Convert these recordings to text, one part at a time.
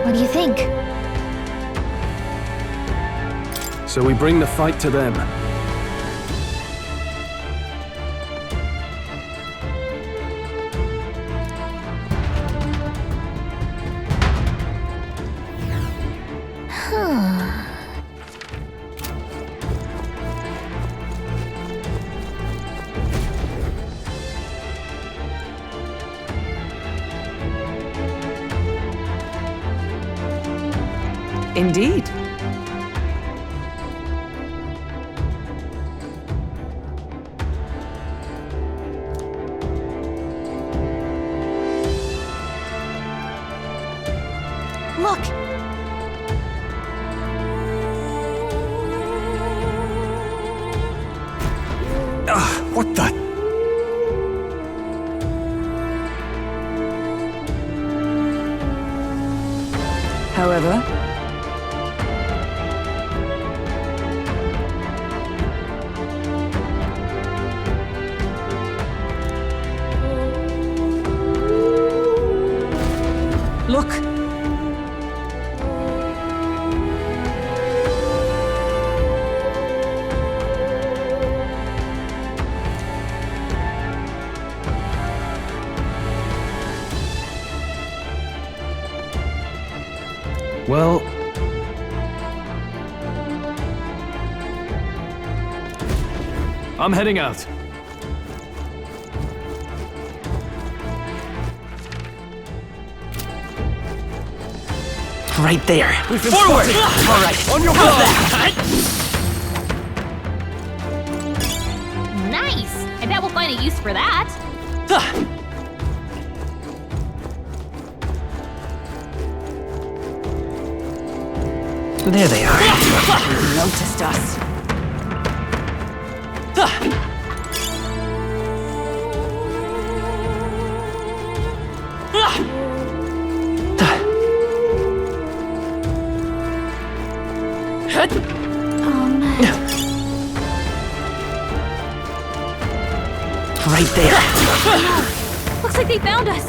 What do you think? So we bring the fight to them. Indeed. Look! What the? However, look. Well... I'm heading out. Right there. Forward! All right. On your How's mark! that? Nice! I bet we'll find a use for that. There they are. They noticed us. Right there. Looks like they found us.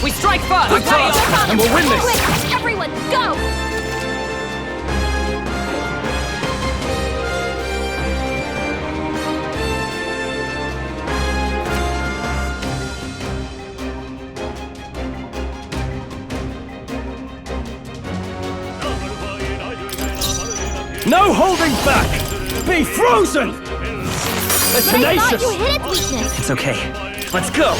We strike first! Good task, and we'll win this! Quick, everyone, go! No holding back! Be frozen! I thought Tenacious! you hit its weakness. It's okay. Let's go.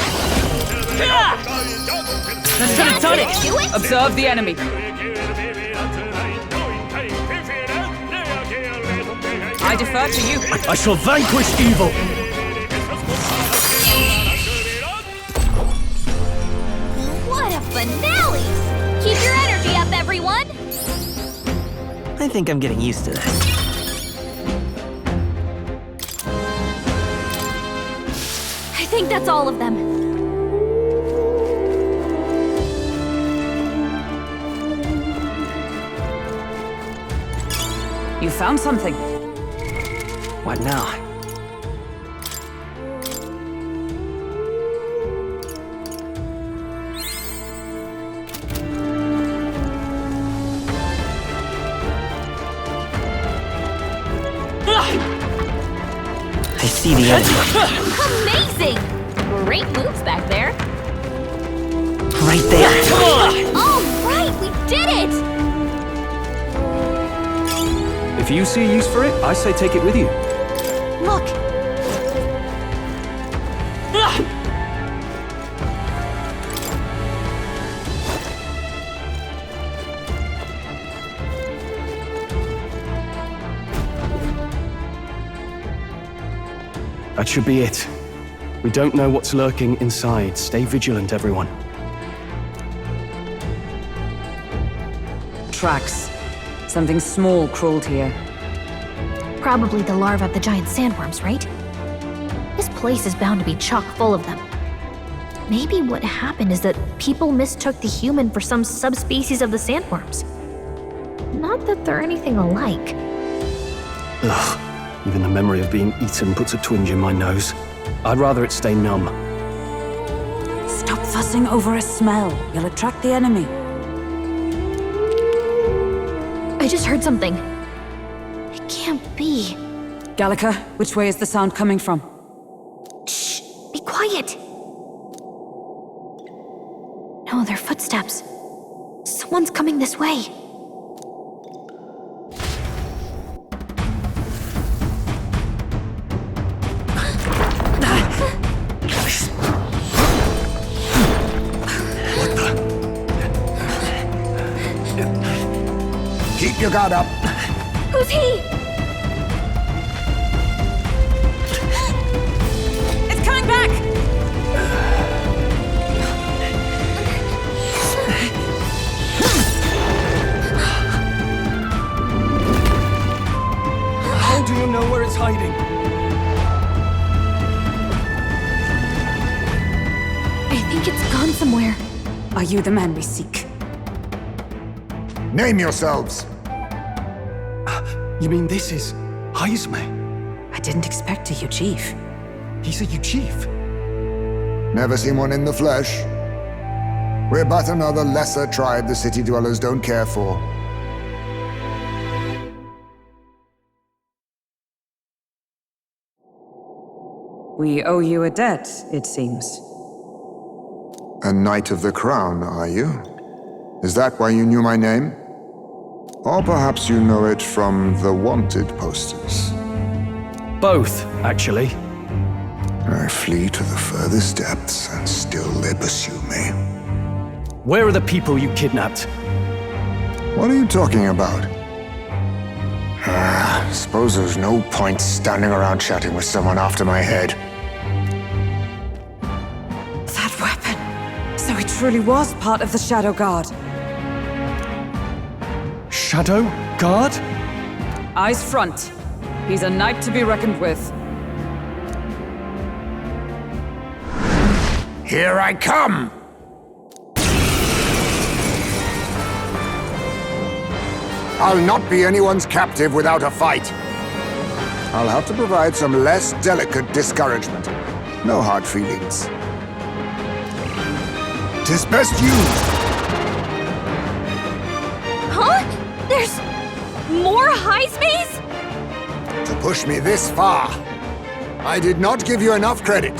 Let's get it done! Do it? Observe the enemy. I defer to you. I shall vanquish evil! What a finale! Keep your energy up, everyone! I think I'm getting used to this. I think that's all of them. You found something. What now? I see the enemy. Amazing! Great moves back there. Right there. All right, we did it! If you see a use for it, I say take it with you. Look, That should be it. We don't know what's lurking inside. Stay vigilant, everyone. Tracks. Something small crawled here. probably the larvae of the giant sandworms, right? This place is bound to be chock full of them. Maybe what happened is that people mistook the human for some subspecies of the sandworms. Not that they're anything alike. Ugh, even the memory of being eaten puts a twinge in my nose. I'd rather it stay numb. Stop fussing over a smell. You'll attract the enemy. I just heard something. It can't be. Gallica, which way is the sound coming from? Shh! Be quiet! No, they're footsteps. Someone's coming this way. Keep your guard up. Who's he? It's coming back! How do you know where it's hiding? I think it's gone somewhere. Are you the man we seek? Name yourselves. You mean this is Heisme? I didn't expect a Chief. He's a Uchief. Never seen one in the flesh. We're but another lesser tribe the city dwellers don't care for. We owe you a debt, it seems. A Knight of the Crown, are you? Is that why you knew my name? Or perhaps you know it from the wanted posters. Both, actually. I flee to the furthest depths, and still they pursue me. Where are the people you kidnapped? What are you talking about? Suppose there's no point standing around chatting with someone after my head. That weapon! So he truly was part of the Shadow Guard. Shadow Guard? Eyes front. He's a knight to be reckoned with. Here I come! I'll not be anyone's captive without a fight. I'll have to provide some less delicate discouragement. No hard feelings. 'Tis best used. Huh? There's more Heismes? To push me this far. I did not give you enough credit.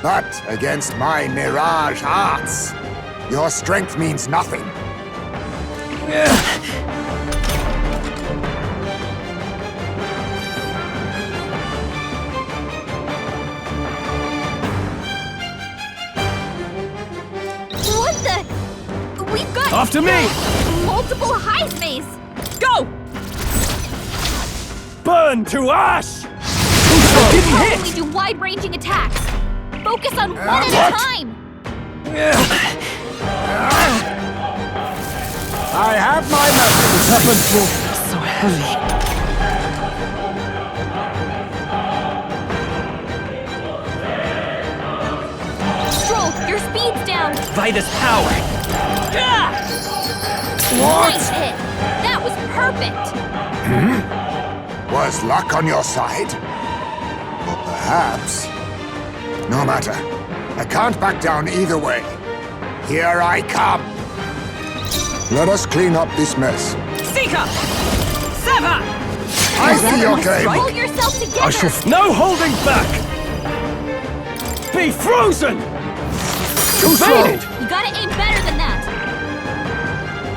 But against my mirage arts, your strength means nothing. What the? We've got After me! multiple Heismes! Go! Burn to ash! We only do wide-ranging attacks. Focus on one at a time. I have my message. So heavy. Stroll, your speed's down. Vitus power! Nice hit. That was perfect. Was luck on your side? Or perhaps... No matter. I can't back down either way. Here I come. Let us clean up this mess. Seeker! Sever! I see your game. Pull yourself together. I shall no holding back! Be frozen! Too slow. Invaded! You gotta aim better than that.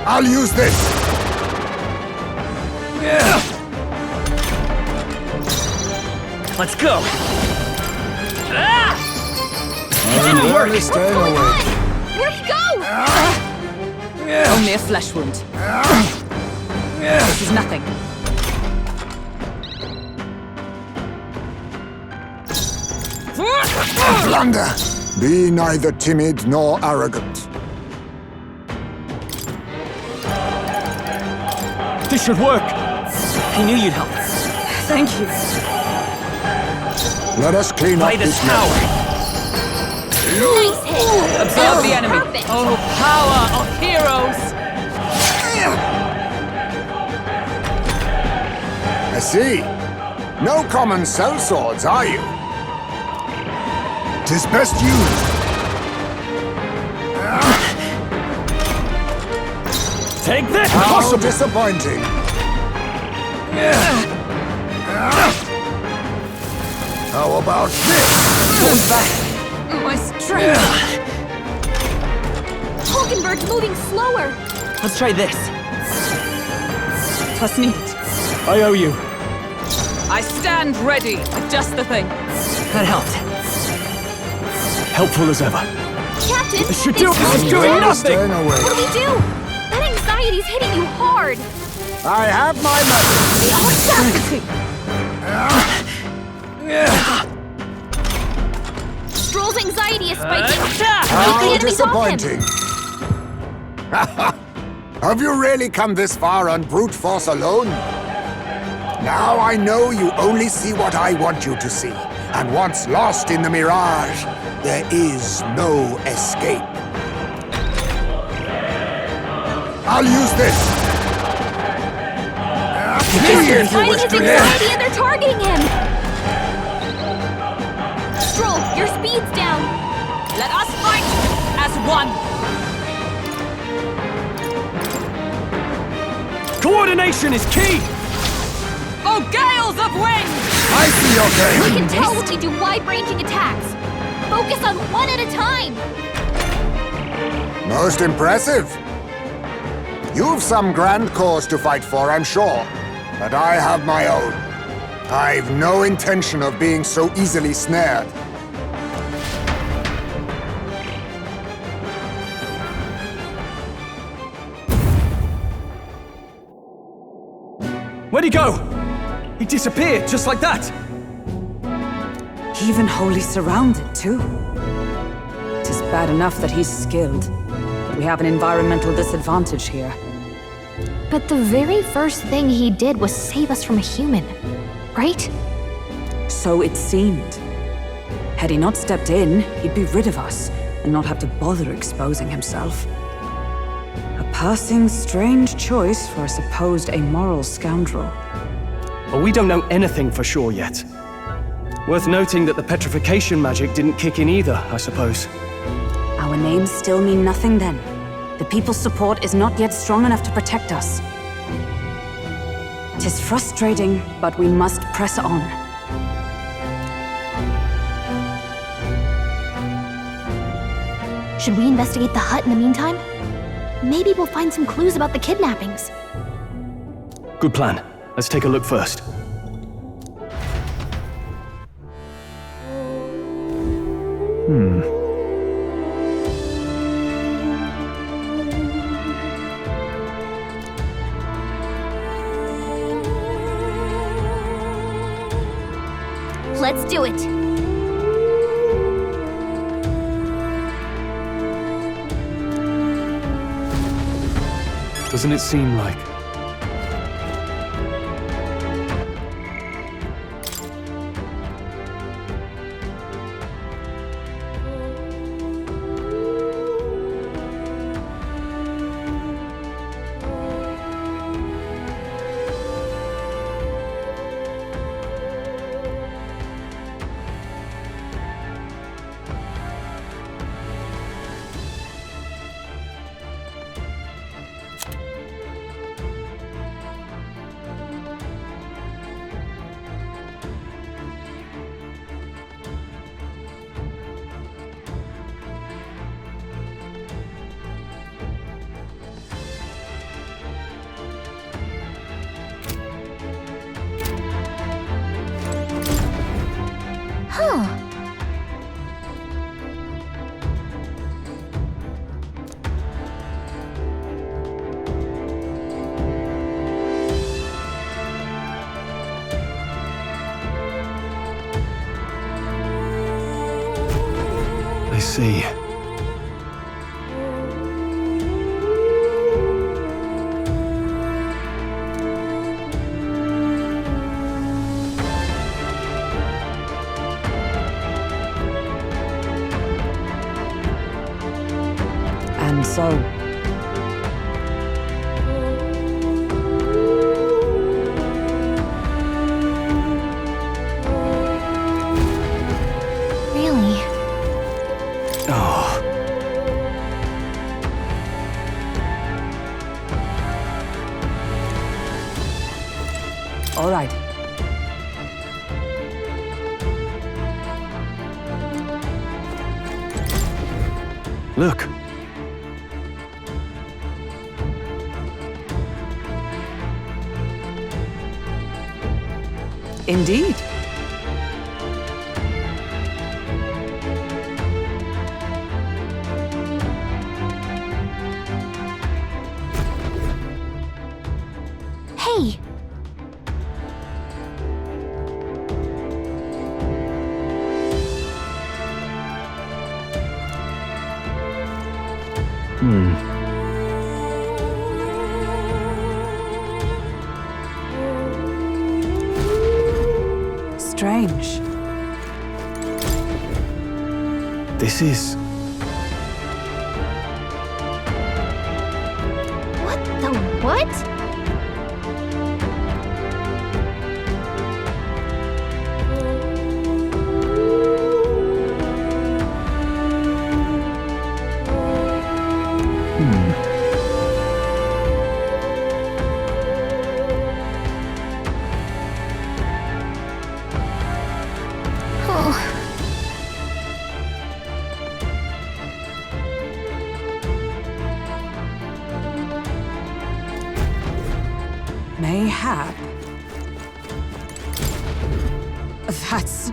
I'll use this. Let's go! Didn't work. Staying Going away. on? Where'd he go? Only a flesh wound. This is nothing. Blunder. Be neither timid nor arrogant. This should work! He knew you'd help. Thank you. Let us clean up Vitus this power! mess. Nice hit! Observe the enemy. Perfect! Oh, power of heroes! I see. No common sellswords, are you? 'Tis best used. Take this! How disappointing. How about this? My strength! Hulkenberg's moving slower! Let's try this. Was nicht. I owe you. I stand ready with just the thing. That helped. Helpful as ever. Captain! Should do- it's- It's doing nothing! Staying away. What do we do? That anxiety's hitting you hard! I have my methods. The audacity! Stroll's anxiety is spiking! Make the How enemies off him! disappointing. Have you really come this far on brute force alone? Now I know you only see what I want you to see. And once lost in the mirage, there is no escape. I'll use this. They're If you fighting wish his to live. anxiety and they're targeting him! Stroll, your speed's down! Let us fight as one. Coordination is key! Oh, gales of wind! I see your We game. can tell when we do wide-ranging attacks! Focus on one at a time! Most impressive. You've some grand cause to fight for, I'm sure. But I have my own. I've no intention of being so easily snared. Where'd he go? He disappeared just like that. Even wholly surrounded, too. Tis bad enough that he's skilled, but we have an environmental disadvantage here. But the very first thing he did was save us from a human, right? So it seemed. Had he not stepped in, he'd be rid of us, and not have to bother exposing himself. A passing strange choice for a supposed amoral scoundrel. But we don't know anything for sure yet. Worth noting that the petrification magic didn't kick in either, I suppose. Our names still mean nothing then. The people's support is not yet strong enough to protect us. 'Tis frustrating, but we must press on. Should we investigate the hut in the meantime? Maybe we'll find some clues about the kidnappings. Good plan. Let's take a look first. Let's do it! Doesn't it seem like... Huh. I see. so. Really? Oh. All right. Look. Indeed. Hey! Strange. This is... What the what? Oh. Mayhap. That's...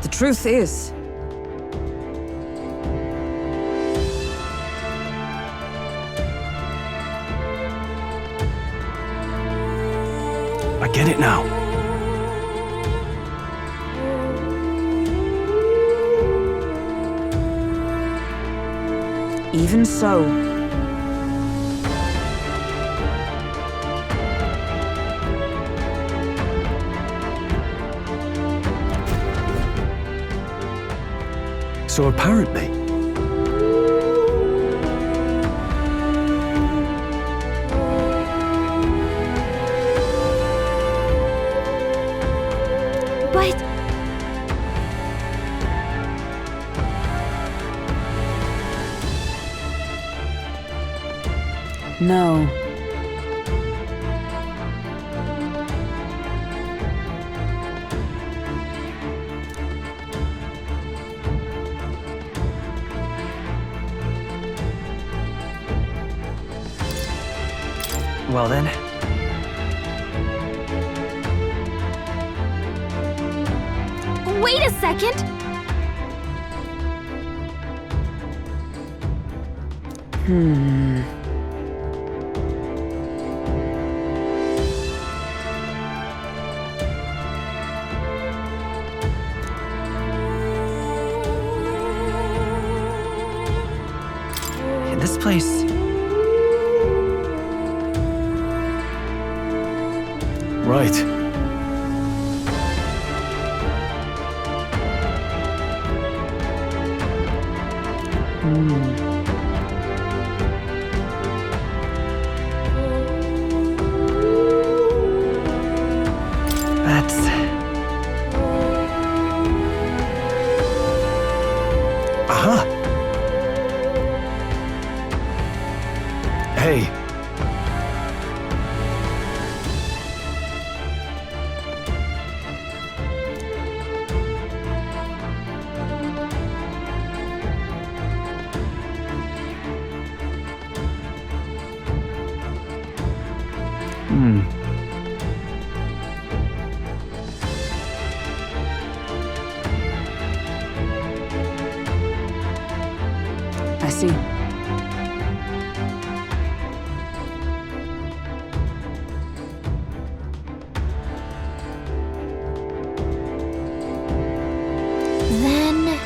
The truth is, I get it now. even so, So apparently... But... no. Well then, Wait a second! in this place, Right. that's... Aha! Hey. I see. Then...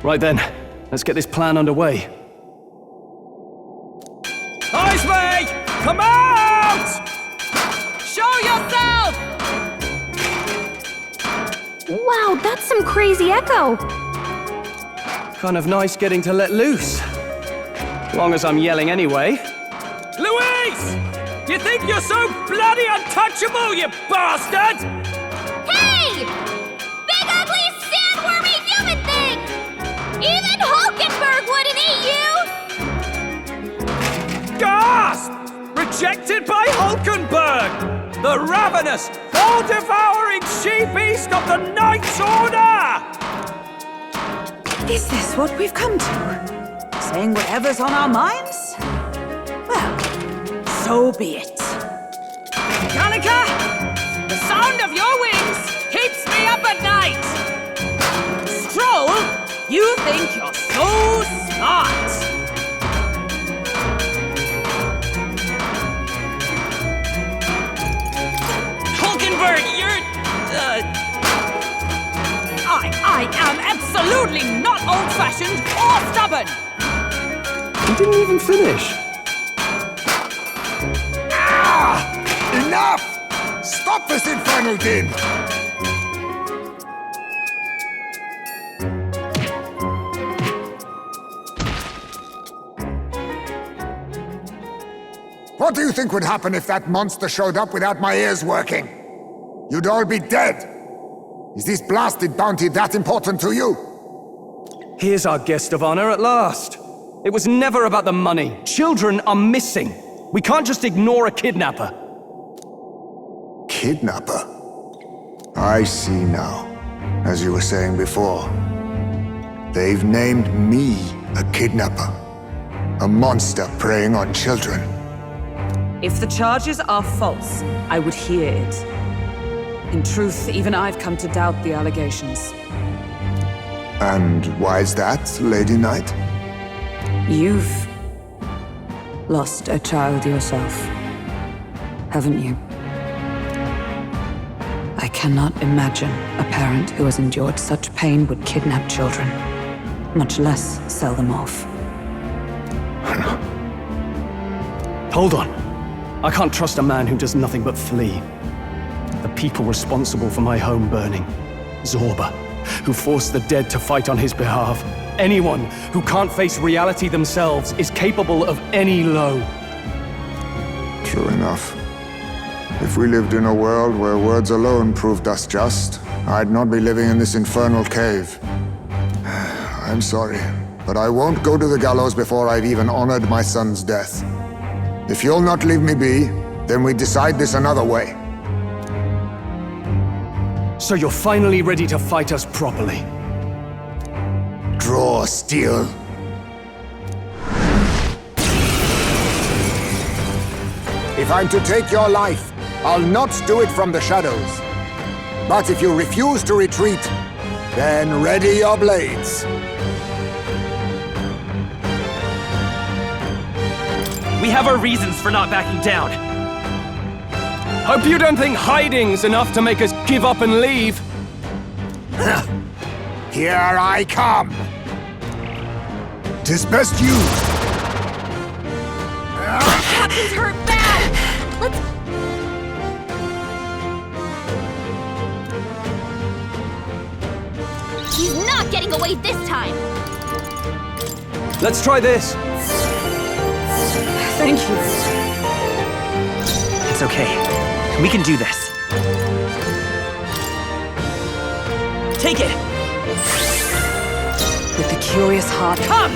Right then, let's get this plan underway. Eyes me! Come out! Show yourself! Wow, that's some crazy echo. Kind of nice getting to let loose. Long as I'm yelling anyway. Louise! You think you're so bloody untouchable, you bastard? Hey! Big ugly sandwormy human thing! Even Hulkenberg wouldn't eat you! Gasp! Rejected by Hulkenberg! The ravenous, all-devouring she-beast of the Knight's Order! Is this what we've come to? Saying whatever's on our minds? Well, so be it. Gallica! The sound of your wings keeps me up at night! Stroll, you think you're so smart! Hulkenberg, you're... I am absolutely not old-fashioned or stubborn! He didn't even finish. Enough! Stop this infernal din! What do you think would happen if that monster showed up without my ears working? You'd all be dead! Is this blasted bounty that important to you? Here's our guest of honor at last. It was never about the money. Children are missing. We can't just ignore a kidnapper. Kidnapper? I see now. As you were saying before, they've named me a kidnapper. A monster preying on children. If the charges are false, I would hear it. In truth, even I've come to doubt the allegations. And why is that, Lady Knight? You've lost a child yourself, haven't you? I cannot imagine a parent who has endured such pain would kidnap children, much less sell them off. Hold on. I can't trust a man who does nothing but flee. The people responsible for my home burning. Zorba, who forced the dead to fight on his behalf. Anyone who can't face reality themselves is capable of any low. True enough. If we lived in a world where words alone proved us just, I'd not be living in this infernal cave. I'm sorry, but I won't go to the gallows before I've even honored my son's death. If you'll not leave me be, then we decide this another way. So you're finally ready to fight us properly. Draw steel. If I'm to take your life, I'll not do it from the shadows. But if you refuse to retreat, then ready your blades. We have our reasons for not backing down. Hope you don't think hiding's enough to make us give up and leave. Here I come. 'Tis best you. Captain's hurt bad! Let's... He's not getting away this time! Let's try this. Thank you. It's okay. We can do this. Take it! With the curious heart. Come!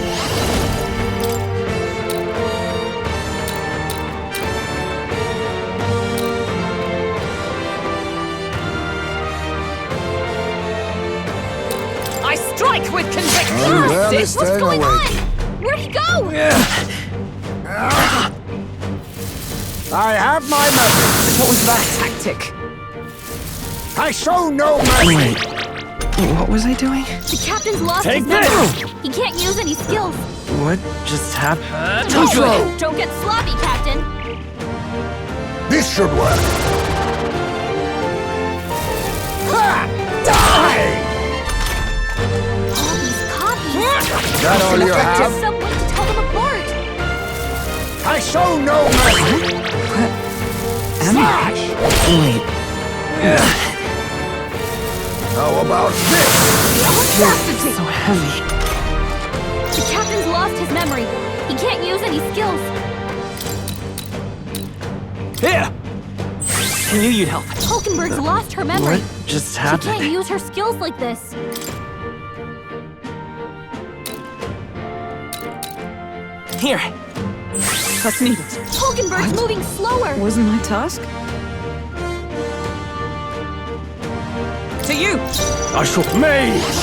I strike with conviction! I'm barely What's staying going awake. on? Where'd he go? I have my methods. What was that tactic? I show no mercy. Wait. What was I doing? The captain's lost Take his number. this! He can't use any skills. What just happened? Don't get sloppy, Captain. This should work. Ha! Die! All these copies. That all you Just have? some way to tell them apart. I show no mercy! Slash! Wait. How about this? So heavy. The captain's lost his memory. He can't use any skills. Here! I knew you'd help. Hulkenberg's lost her memory. What just She can't happened? use her skills like this. Here. What's needed? Hulkenberg's moving slower. Wasn't my task? To you! I shall mage!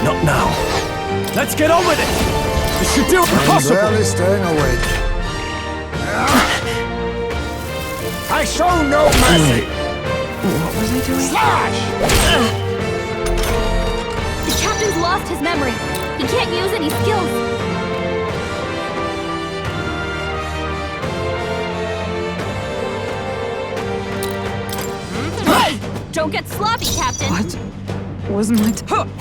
Not now. Let's get on with it! This should do it I'm possible! barely staying awake. I show no mercy! What was I doing? Slash! The captain's lost his memory. He can't use any skills. Hey! Don't get sloppy, Captain. What? Wasn't my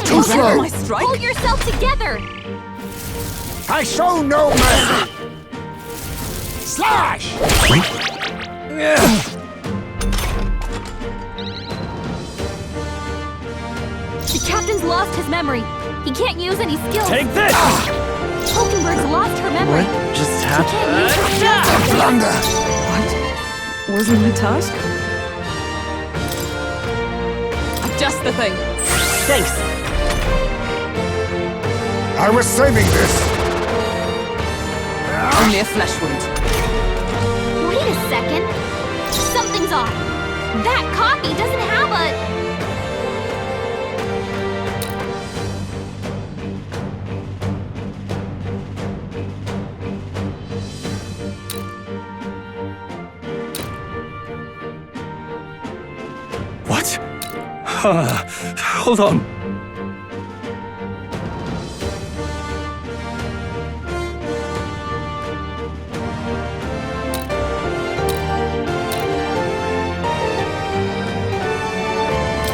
Too slow! my strike? Pull yourself together. I show no mercy! Slash! The captain's lost his memory. He can't use any skills. Take this! Hulkenberg's lost her memory. What just She happened? can't use her skills. Blunder! What? Wasn't my task? Just the thing. Thanks. I was saving this! Only a flesh wound. Wait a second. Something's off. That copy doesn't have a... What? Hold on.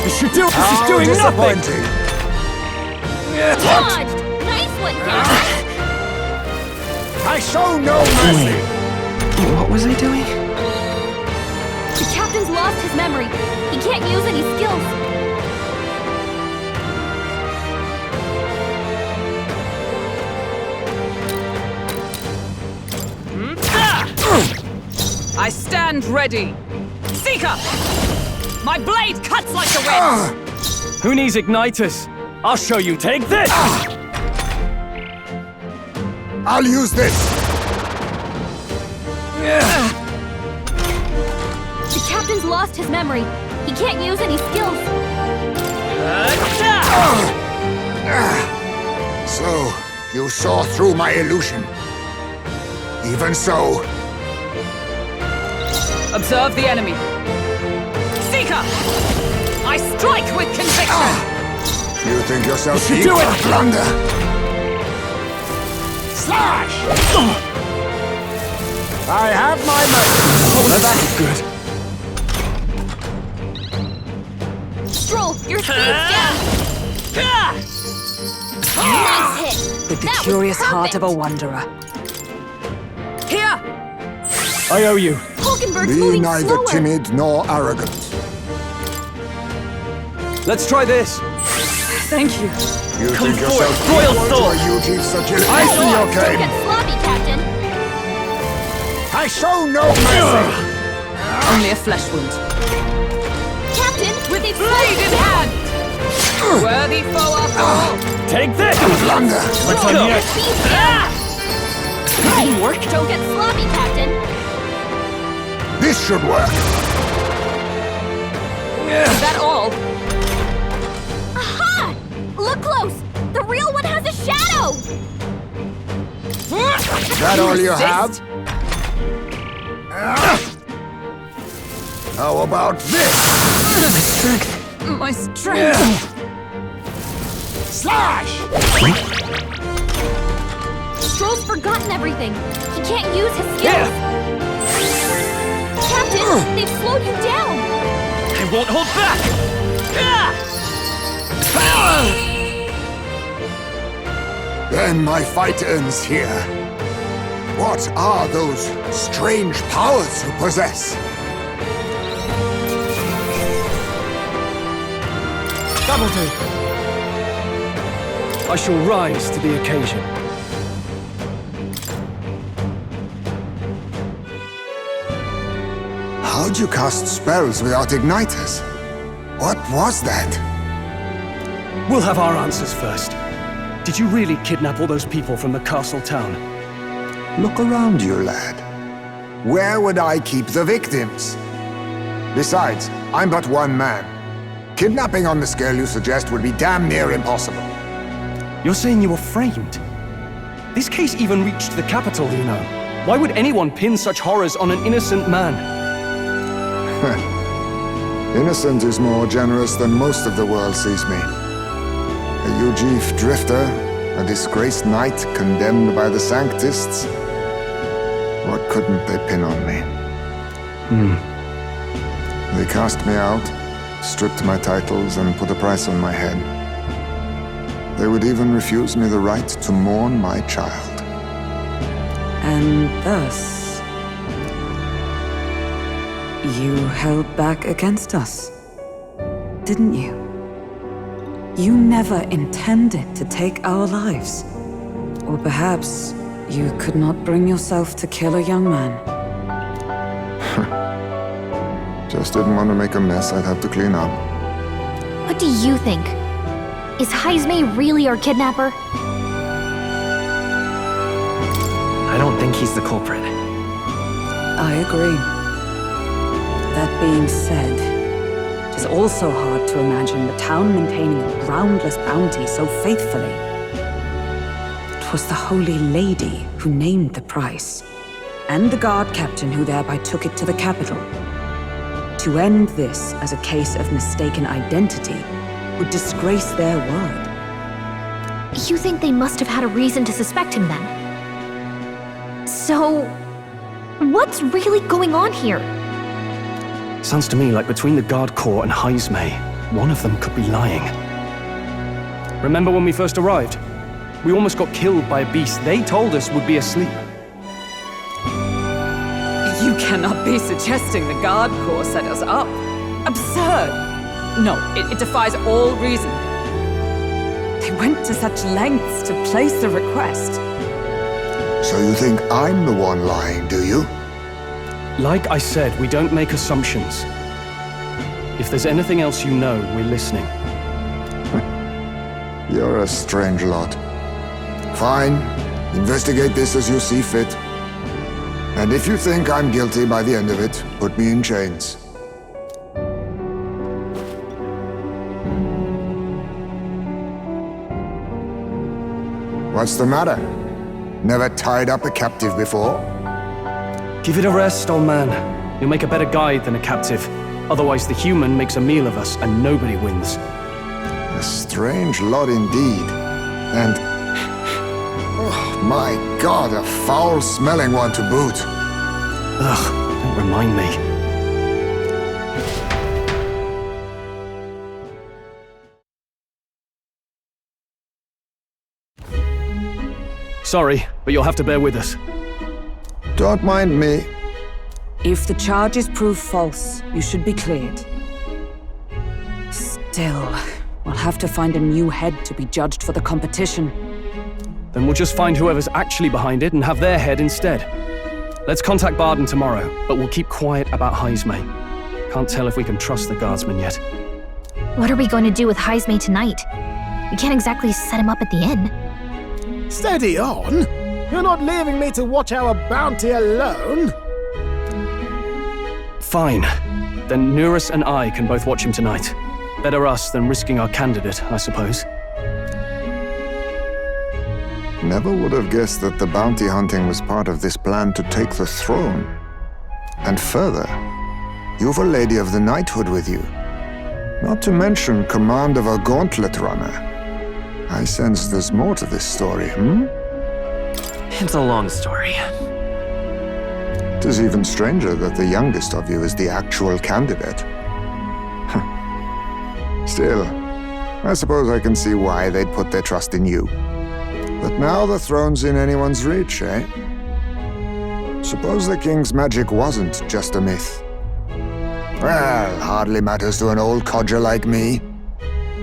This should do. This is How doing nothing. disappointing! Dodged! Nice one, Captain. I show no mercy! What was I doing? The captain's lost his memory. He can't use any skills. I stand ready. Seeker! My blade cuts like the wind! Who needs igniters? I'll show you. Take this. I'll use this! The captain's lost his memory. He can't use any skills. So, you saw through my illusion. Even so, Observe the enemy. Seeker! I strike with conviction! you think yourself should deep do for it. blunder? Slash! I have my mercy. That's good. Stroll, your speed's down. Nice hit. With the That was curious heart of a perfect. wanderer. Here! I owe you. Hulkenberg's Be moving neither slower. timid nor arrogant. Let's try this. Thank you. You Come think yourself forth, royal equal soul. to a Eugene's agility? I see your Don't game. get sloppy, Captain. I show no mercy! Only a flesh wound. Captain, with a Blade in hand! Worthy foe after all! Take this. Blunder! Let's Stroll, your unite. speed's down. Teamwork? Don't get sloppy, Captain. This should work! Is that all? Aha! Look close. The real one has a shadow. That all you have? Insist? How about this? My strength. Slash! Stroll's forgotten everything. He can't use his skills. Captain, they've slowed you down. I won't hold back. Then my fight ends here. What are those strange powers you possess? That'll do. I shall rise to the occasion. How'd you cast spells without igniters? What was that? We'll have our answers first. Did you really kidnap all those people from the castle town? Look around you, lad. Where would I keep the victims? Besides, I'm but one man. Kidnapping on the scale you suggest would be damn near impossible. You're saying you were framed? This case even reached the capital, you know. Why would anyone pin such horrors on an innocent man? Innocent is more generous than most of the world sees me. A Ujif drifter, a disgraced knight condemned by the Sanctists. What couldn't they pin on me? They cast me out, stripped my titles, and put a price on my head. They would even refuse me the right to mourn my child. And thus, you held back against us, didn't you? You never intended to take our lives. Or perhaps you could not bring yourself to kill a young man. Just didn't want to make a mess I'd have to clean up. What do you think? Is Heisme really our kidnapper? I don't think he's the culprit. I agree. That being said, it is also hard to imagine the town maintaining a groundless bounty so faithfully. It was the Holy Lady who named the price, and the guard captain who thereby took it to the capital. To end this as a case of mistaken identity would disgrace their word. You think they must have had a reason to suspect him then? So, what's really going on here? Sounds to me like between the Guard Corps and Heisme, one of them could be lying. Remember when we first arrived? We almost got killed by a beast they told us would be asleep. You cannot be suggesting the Guard Corps set us up. Absurd! No, it defies all reason. They went to such lengths to place the request. So you think I'm the one lying, do you? Like I said, we don't make assumptions. If there's anything else you know, we're listening. You're a strange lot. Fine. Investigate this as you see fit. And if you think I'm guilty by the end of it, put me in chains. What's the matter? Never tied up a captive before? Give it a rest, old man. You'll make a better guide than a captive. Otherwise, the human makes a meal of us, and nobody wins. A strange lot indeed. And... oh, my God, a foul-smelling one to boot. Ugh, don't remind me. Sorry, but you'll have to bear with us. Don't mind me. If the charges prove false, you should be cleared. Still, we'll have to find a new head to be judged for the competition. Then we'll just find whoever's actually behind it and have their head instead. Let's contact Barden tomorrow, but we'll keep quiet about Heisme. Can't tell if we can trust the guardsman yet. What are we going to do with Heisme tonight? We can't exactly set him up at the inn. Steady on! You're not leaving me to watch our bounty alone! Fine. Then Nurus and I can both watch him tonight. Better us than risking our candidate, I suppose. Never would have guessed that the bounty hunting was part of this plan to take the throne. And further, you've a Lady of the Knighthood with you. Not to mention command of a gauntlet runner. I sense there's more to this story, It's a long story. It is even stranger that the youngest of you is the actual candidate. Still, I suppose I can see why they'd put their trust in you. But now the throne's in anyone's reach, eh? Suppose the king's magic wasn't just a myth. Well, hardly matters to an old codger like me.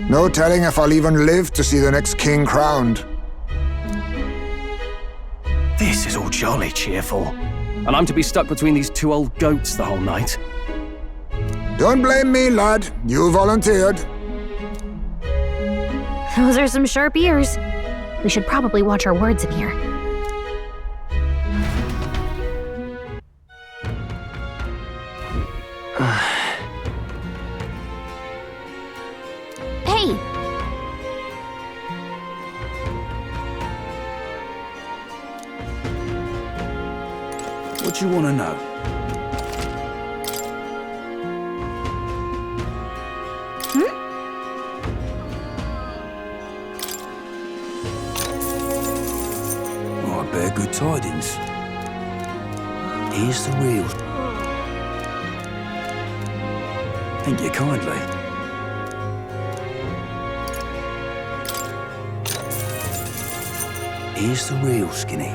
No telling if I'll even live to see the next king crowned. This is all jolly cheerful. And I'm to be stuck between these two old goats the whole night. Don't blame me, lad. You volunteered. Those are some sharp ears. We should probably watch our words in here. Hey! What you want to know? I bear good tidings. Here's the real. Thank you kindly. Here's the real Skinny.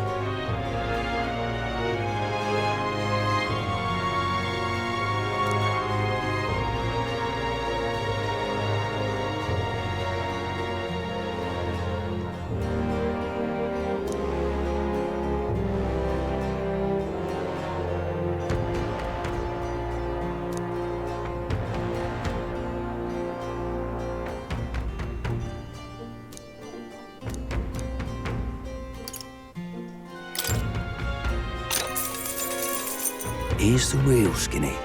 Here's the real Skinny.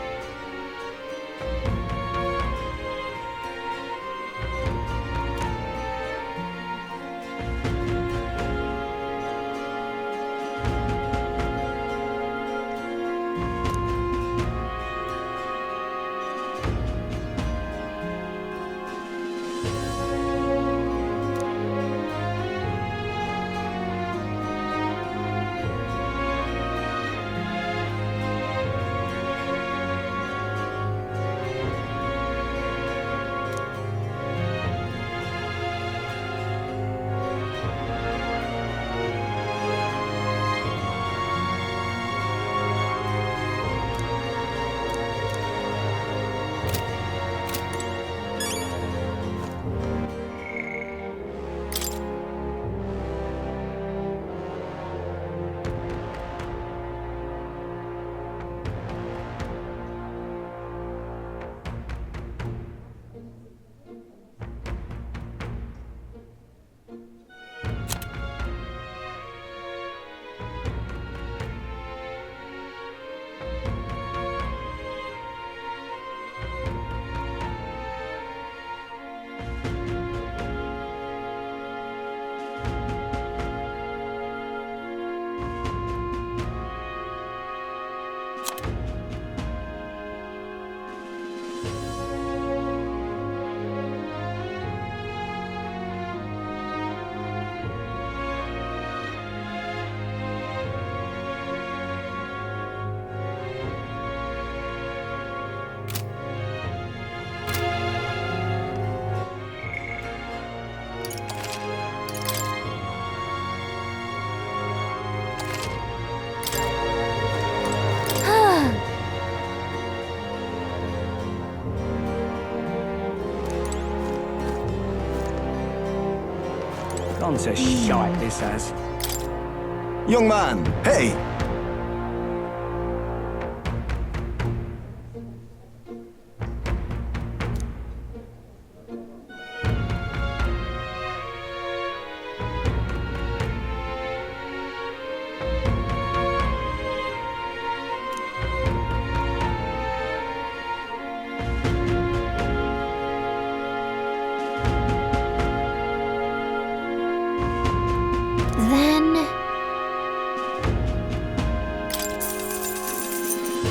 Gone to shite, this has. Young man, hey!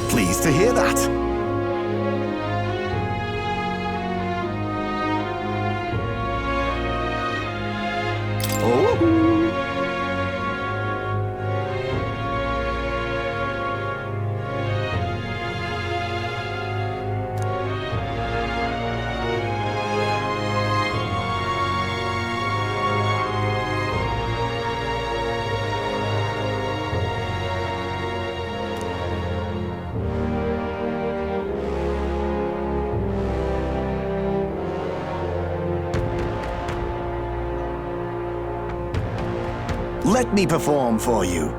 Pleased to hear that. Oh? Let me perform for you.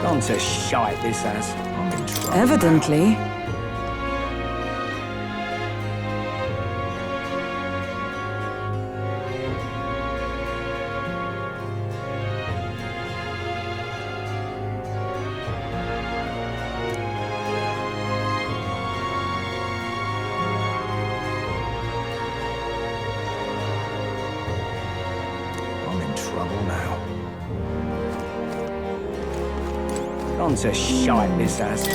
Gone to shite, this has. I'm in trouble. Evidently. I'm in trouble now. Gone to shite, this has.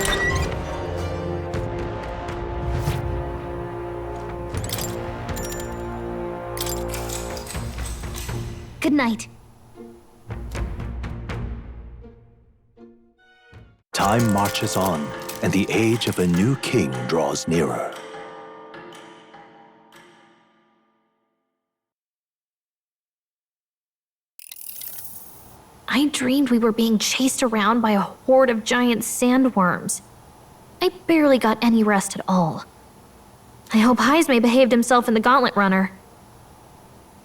Good night. Time marches on, and the age of a new king draws nearer. I dreamed we were being chased around by a horde of giant sandworms. I barely got any rest at all. I hope Heisme behaved himself in the Gauntlet Runner.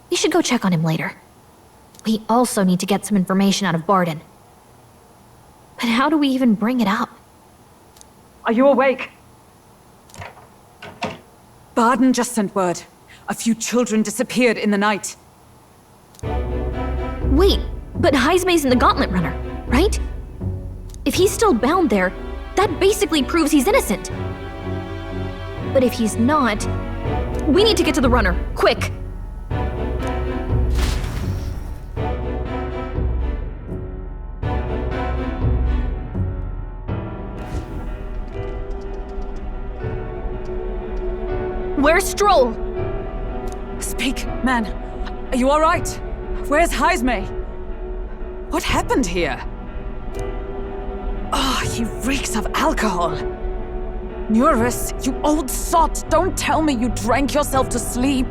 We should go check on him later. We also need to get some information out of Barden. But how do we even bring it up? Are you awake? Barden just sent word. A few children disappeared in the night. Wait, but Heisme's in the Gauntlet Runner, right? If he's still bound there, that basically proves he's innocent. But if he's not, we need to get to the runner, quick! Where's Stroll? Speak, man. Are you all right? Where's Heisme? What happened here? Oh, he reeks of alcohol. Eurus, you old sot, don't tell me you drank yourself to sleep.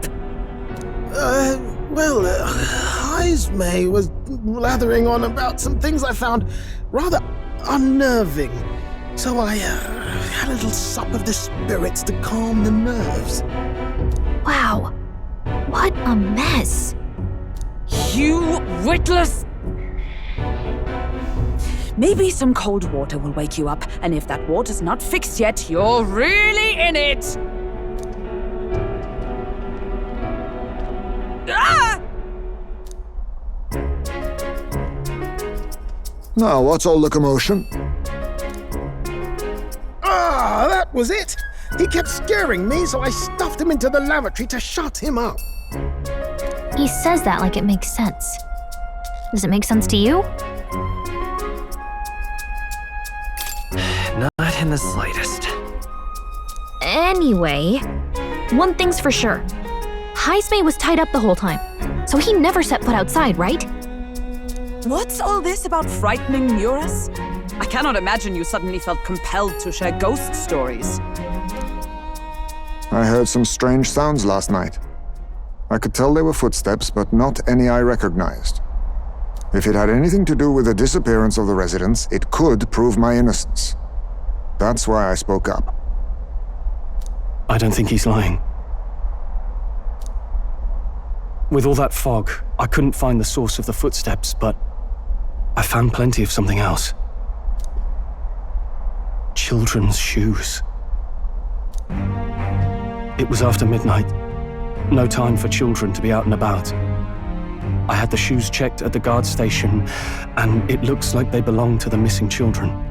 Heisme was blathering on about some things I found rather unnerving. So I had a little sup of the spirits to calm the nerves. Wow, what a mess. You witless... Maybe some cold water will wake you up, and if that water's not fixed yet, you're really in it! Ah! Now, what's all the commotion? Ah, that was it! He kept scaring me, so I stuffed him into the lavatory to shut him up. He says that like it makes sense. Does it make sense to you? Not in the slightest. Anyway, one thing's for sure. Heisme was tied up the whole time, so he never set foot outside, right? What's all this about frightening Eurus? I cannot imagine you suddenly felt compelled to share ghost stories. I heard some strange sounds last night. I could tell they were footsteps, but not any I recognized. If it had anything to do with the disappearance of the residents, it could prove my innocence. That's why I spoke up. I don't think he's lying. With all that fog, I couldn't find the source of the footsteps, but I found plenty of something else. Children's shoes. It was after midnight. No time for children to be out and about. I had the shoes checked at the guard station, and it looks like they belong to the missing children.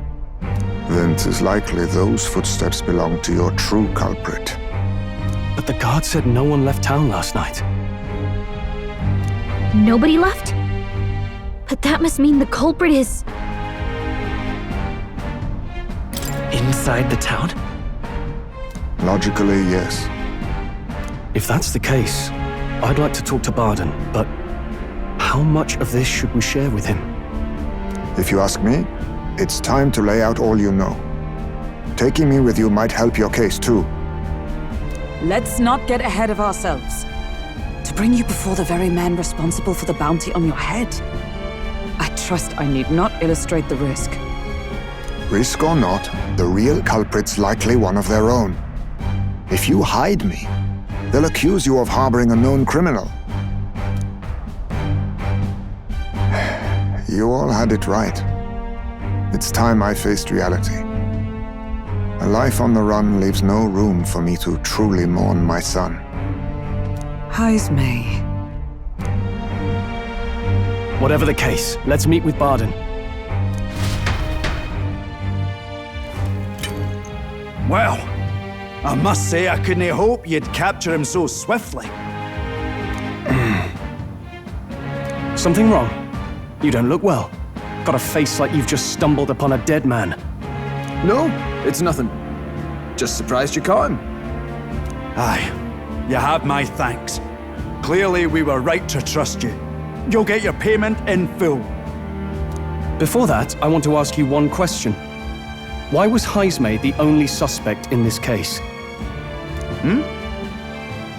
Then 'tis likely those footsteps belong to your true culprit. But But the guard said no one left town last night. Nobody left? But that must mean the culprit is... Inside the town? Logically, yes. If that's the case, I'd like to talk to Barden, but how much of this should we share with him? If you ask me, it's time to lay out all you know. Taking me with you might help your case too. Let's not get ahead of ourselves. To bring you before the very man responsible for the bounty on your head. I trust I need not illustrate the risk. Risk or not, the real culprit's likely one of their own. If you hide me, they'll accuse you of harboring a known criminal. You all had it right. It's time I faced reality. A life on the run leaves no room for me to truly mourn my son. Heismay. Whatever the case, let's meet with Barden. Well, I must say I couldn't hope you'd capture him so swiftly. Something wrong? You don't look well. Got a face like you've just stumbled upon a dead man. No, it's nothing. Just surprised you caught him. Aye, you have my thanks. Clearly we were right to trust you. You'll get your payment in full. Before that, I want to ask you one question. Why was Heismay the only suspect in this case?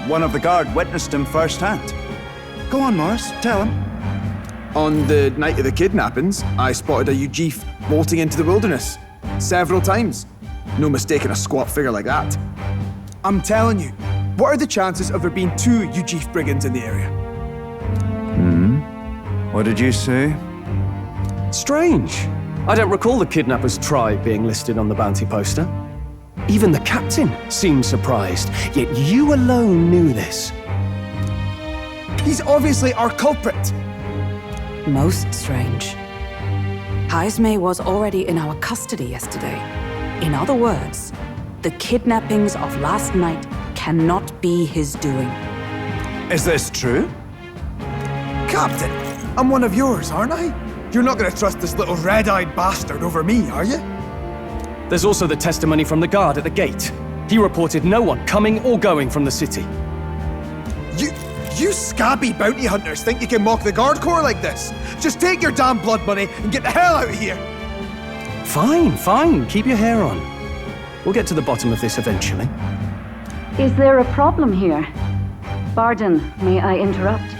One of the guard witnessed him firsthand. Go on, Morris, tell him. On the night of the kidnappings, I spotted a Ujif bolting into the wilderness. Several times. No mistaking a squat figure like that. I'm telling you, what are the chances of there being 2 Ujif brigands in the area? What did you say? Strange. I don't recall the kidnapper's tribe being listed on the bounty poster. Even the captain seemed surprised, yet you alone knew this. He's obviously our culprit. Most strange. Heismay was already in our custody yesterday. In other words, the kidnappings of last night cannot be his doing. Is this true? Captain, I'm one of yours, aren't I? You're not gonna trust this little red-eyed bastard over me, are you? There's also the testimony from the guard at the gate. He reported no one coming or going from the city. You scabby bounty hunters think you can mock the guard corps like this? Just take your damn blood money and get the hell out of here! Fine. Keep your hair on. We'll get to the bottom of this eventually. Is there a problem here? Barden, may I interrupt?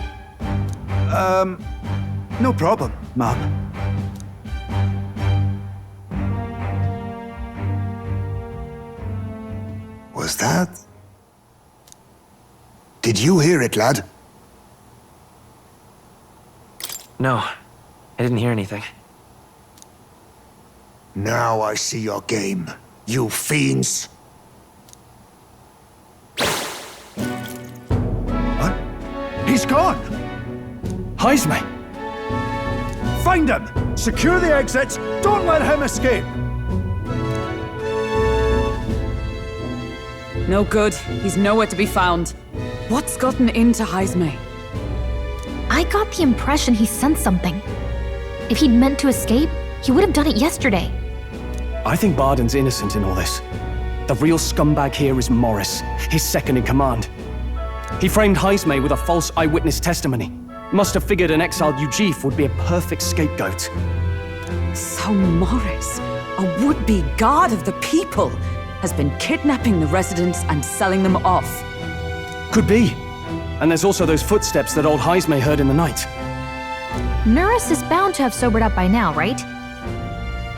No problem, ma'am. Was that? Did you hear it, lad? No, I didn't hear anything. Now I see your game, you fiends. What? He's gone! Heismay! Find him! Secure the exits! Don't let him escape! No good. He's nowhere to be found. What's gotten into Heismay? I got the impression he sensed something. If he'd meant to escape, he would have done it yesterday. I think Barden's innocent in all this. The real scumbag here is Morris, his second in command. He framed Heismay with a false eyewitness testimony. Must have figured an exiled Ujif would be a perfect scapegoat. So Morris, a would-be guard of the people, has been kidnapping the residents and selling them off. Could be. And there's also those footsteps that old Heismay heard in the night. Nuris is bound to have sobered up by now, right?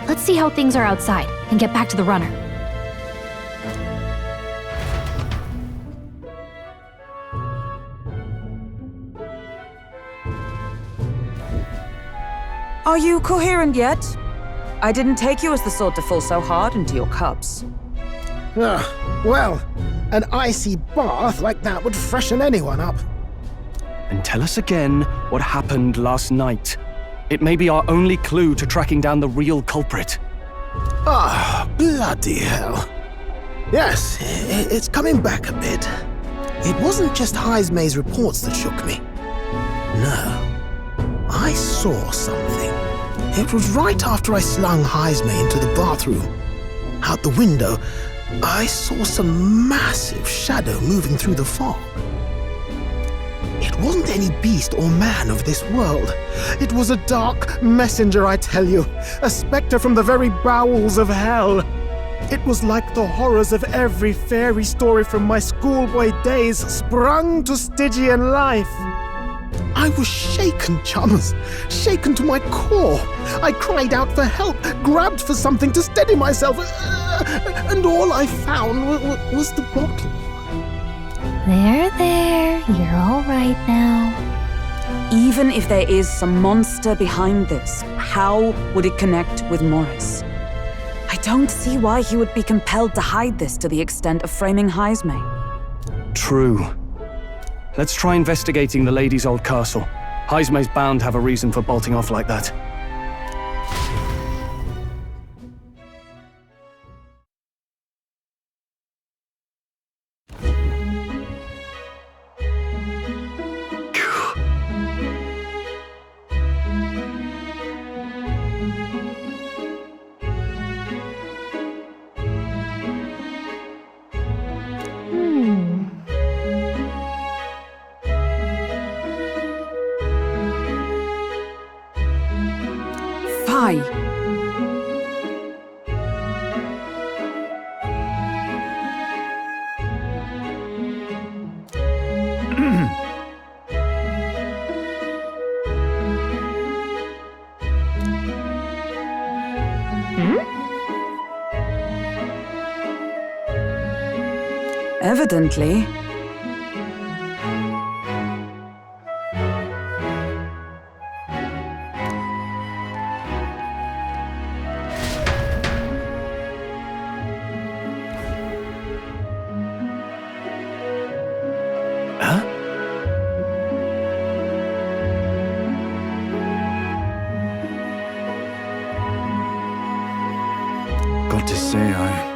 Let's see how things are outside and get back to the runner. Are you coherent yet? I didn't take you as the sort to fall so hard into your cups. Well, an icy bath like that would freshen anyone up. And tell us again what happened last night. It may be our only clue to tracking down the real culprit. Bloody hell. Yes, it's coming back a bit. It wasn't just Heismay's reports that shook me. No, I saw something. It was right after I slung Heismay into the bathroom. Out the window, I saw some massive shadow moving through the fog. It wasn't any beast or man of this world. It was a dark messenger, I tell you. A spectre from the very bowels of hell. It was like the horrors of every fairy story from my schoolboy days sprung to Stygian life. I was shaken, chums. Shaken to my core. I cried out for help, grabbed for something to steady myself, and all I found was the bottle. There, you're all right now. Even if there is some monster behind this, how would it connect with Morris? I don't see why he would be compelled to hide this to the extent of framing Heismay. True. Let's try investigating the lady's old castle. Heismay's bound to have a reason for bolting off like that. Evidently. Got to say,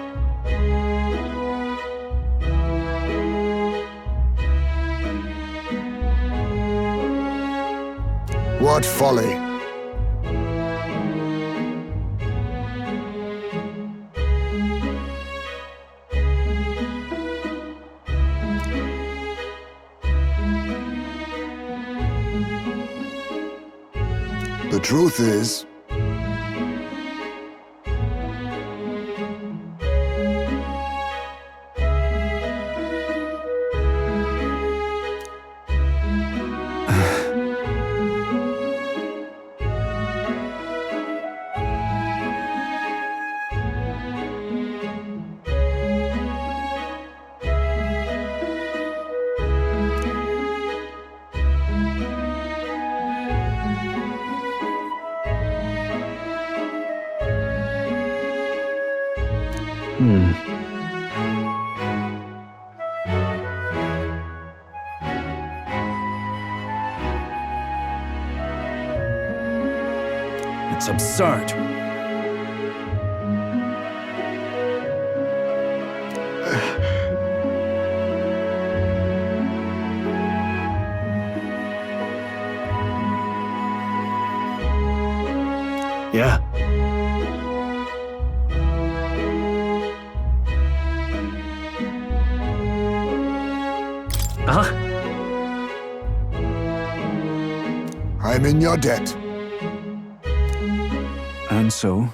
What folly! The truth is, it's absurd. Yeah. I'm in your debt. And so?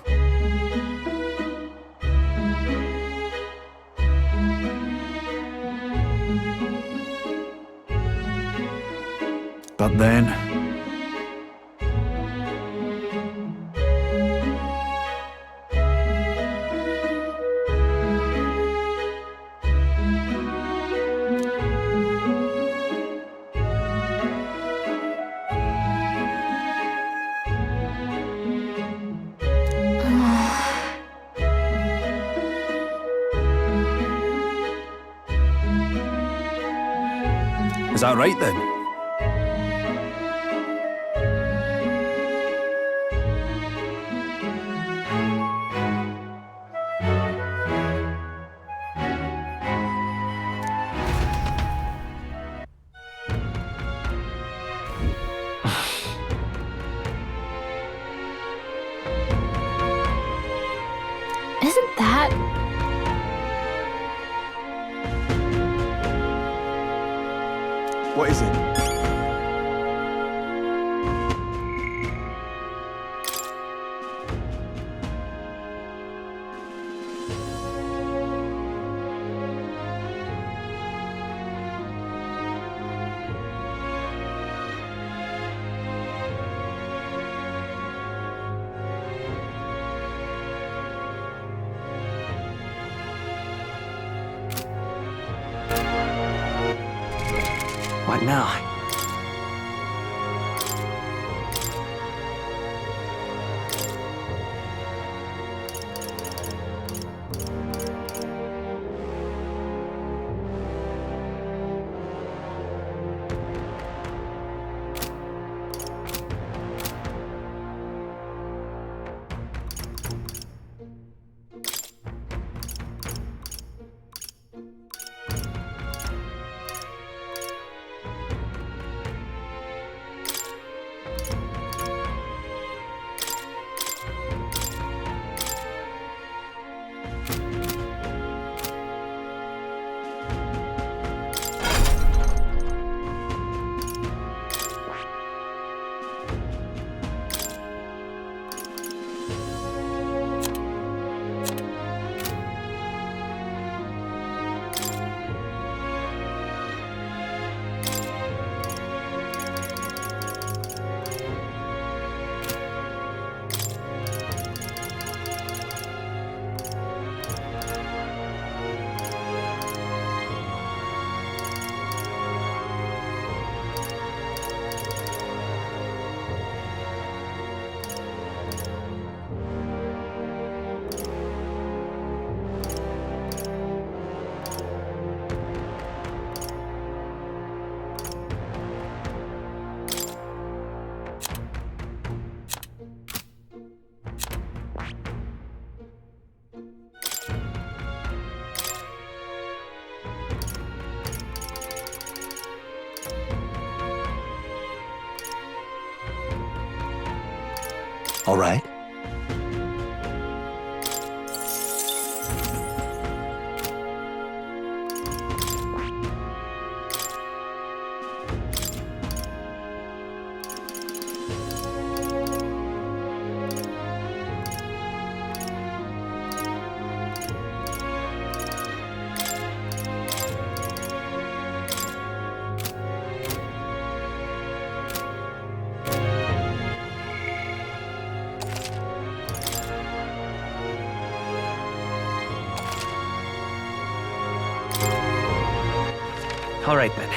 But then... Is that right then? What now? All right. All right, then.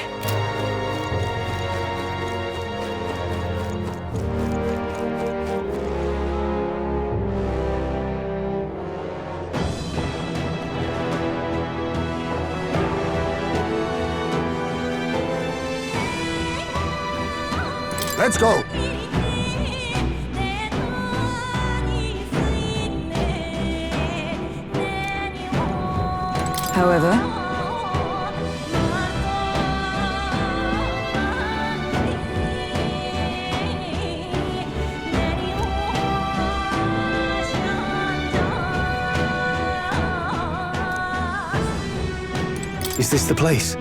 Let's go! However, Is this the place?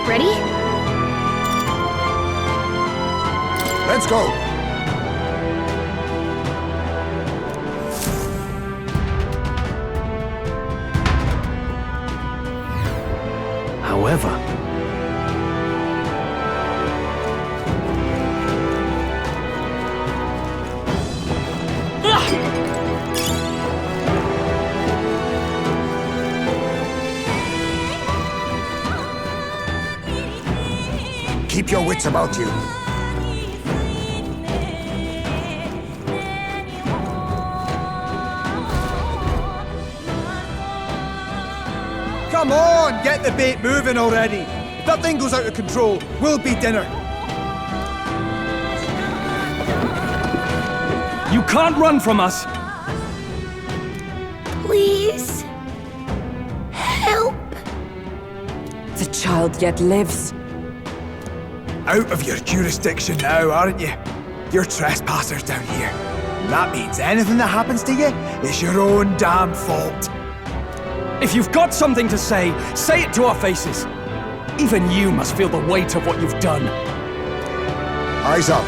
Ready? Let's go! However, keep your wits about you. Come on, get the bait moving already. If that thing goes out of control, we'll be dinner. you can't run from us! Please. Help. the child yet lives. Out of your jurisdiction now, aren't you? You're trespassers down here. And that means anything that happens to you is your own damn fault. If you've got something to say it to our faces. Even you must feel the weight of what you've done. Eyes up.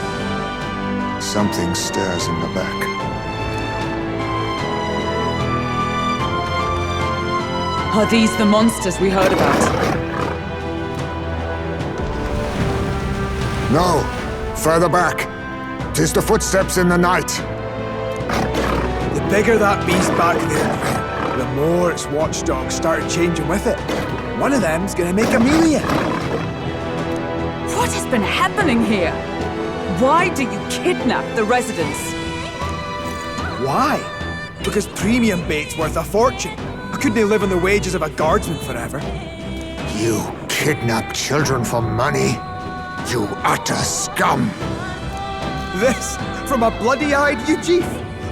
Something stirs in the back. Are these the monsters we heard about? No, further back. 'Tis the footsteps in the night. The bigger that beast back there, the more its watchdogs started changing with it. One of them's gonna make Amelia. What has been happening here? Why do you kidnap the residents? Why? Because premium bait's worth a fortune. I couldn't live on the wages of a guardsman forever. You kidnap children for money? You utter scum! This from a bloody-eyed Eugene.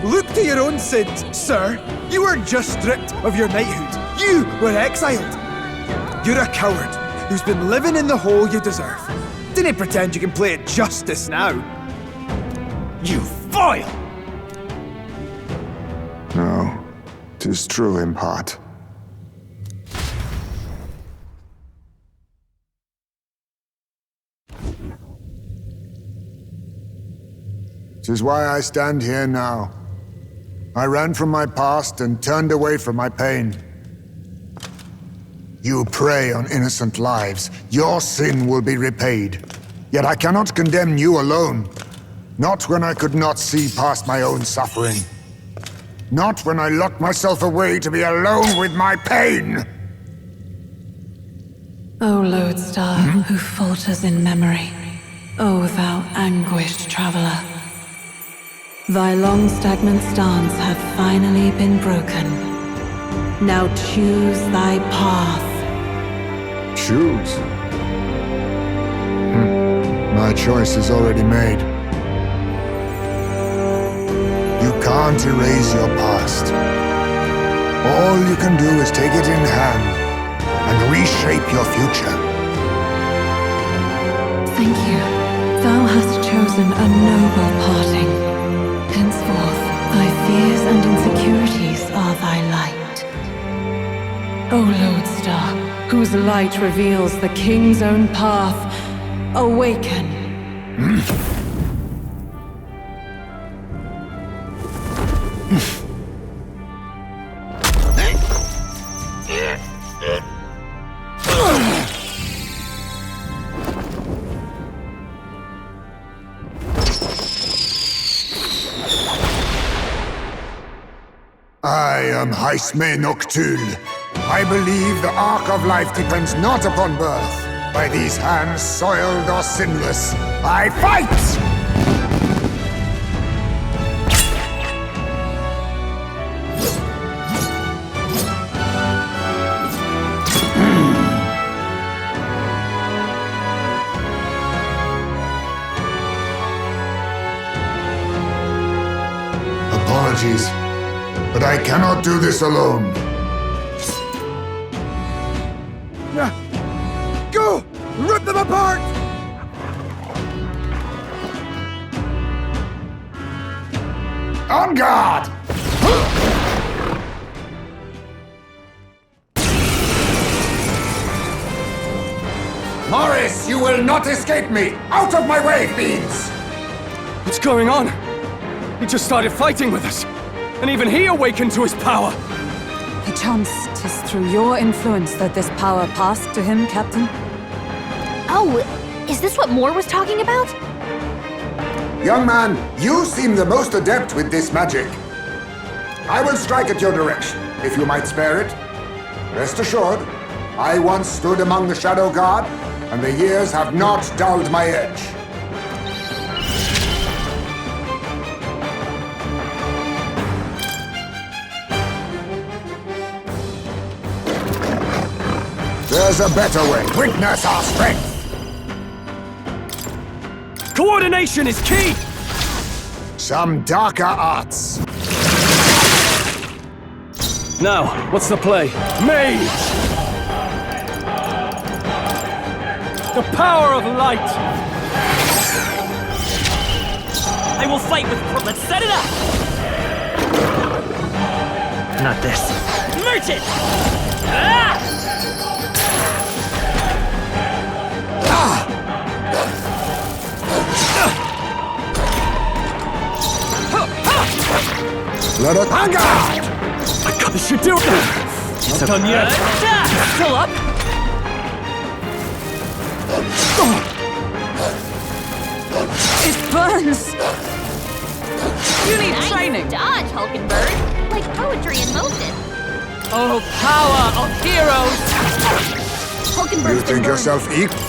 Look to your own sins, sir. You were just stripped of your knighthood. You were exiled. You're a coward who's been living in the hole you deserve. Didn't pretend you can play at justice now. You foil! No, 'tis true in part. 'Tis why I stand here now. I ran from my past and turned away from my pain. You prey on innocent lives. Your sin will be repaid. Yet I cannot condemn you alone. Not when I could not see past my own suffering. Not when I locked myself away to be alone with my pain. O lodestar who falters in memory, O thou anguished traveler. Thy long stagnant stance hath finally been broken. Now choose thy path. Choose? My choice is already made. You can't erase your past. All you can do is take it in hand and reshape your future. Thank you. Thou hast chosen a noble parting. Henceforth, thy fears and insecurities are thy light. O lodestar, whose light reveals the king's own path, awaken. I am Haisme Noctul. I believe the arc of life depends not upon birth. By these hands, soiled or sinless, I fight! Apologies, but I cannot do this alone. Go! Rip them apart! On guard! Morris, you will not escape me! Out of my way, fiends! What's going on? He just started fighting with us. And even he awakened to his power. Perchance 'tis through your influence that this power passed to him, Captain? Oh, is this what Moore was talking about? Young man, you seem the most adept with this magic. I will strike at your direction, if you might spare it. Rest assured, I once stood among the Shadow Guard, and the years have not dulled my edge. There's a better way. Witness our strength. Coordination is key! Some darker arts. Now, what's the play? Mage! The power of light! I will fight with... Let's set it up! Not this. Merchant! Ah! Let us... Hang on! I got this, you do it! Not done yet! Still up? It burns! You need training! Dodge, Hulkenberg! Like poetry in motion. Oh, power of heroes! Hulkenberg's You been think burned. yourself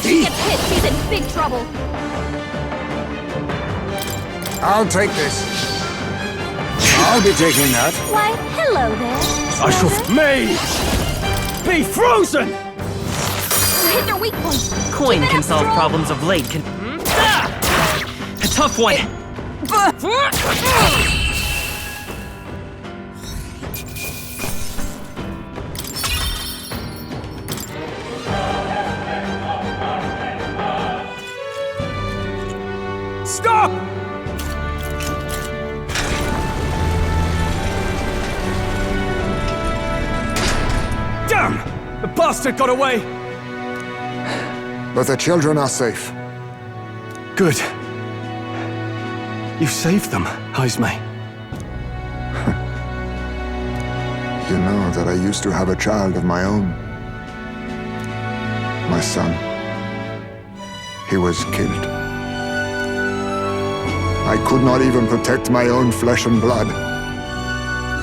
She gets hit, she's in big trouble. I'll take this. I'll be taking that. Why, hello there. I shall... Mage! Be frozen! Hit their weak point. Coin Keep it can up, solve Stroll. problems of late, can... A tough one! Stop! Damn! The bastard got away! But the children are safe. Good. You saved them, Heisme. You know that I used to have a child of my own. My son. He was killed. I could not even protect my own flesh and blood.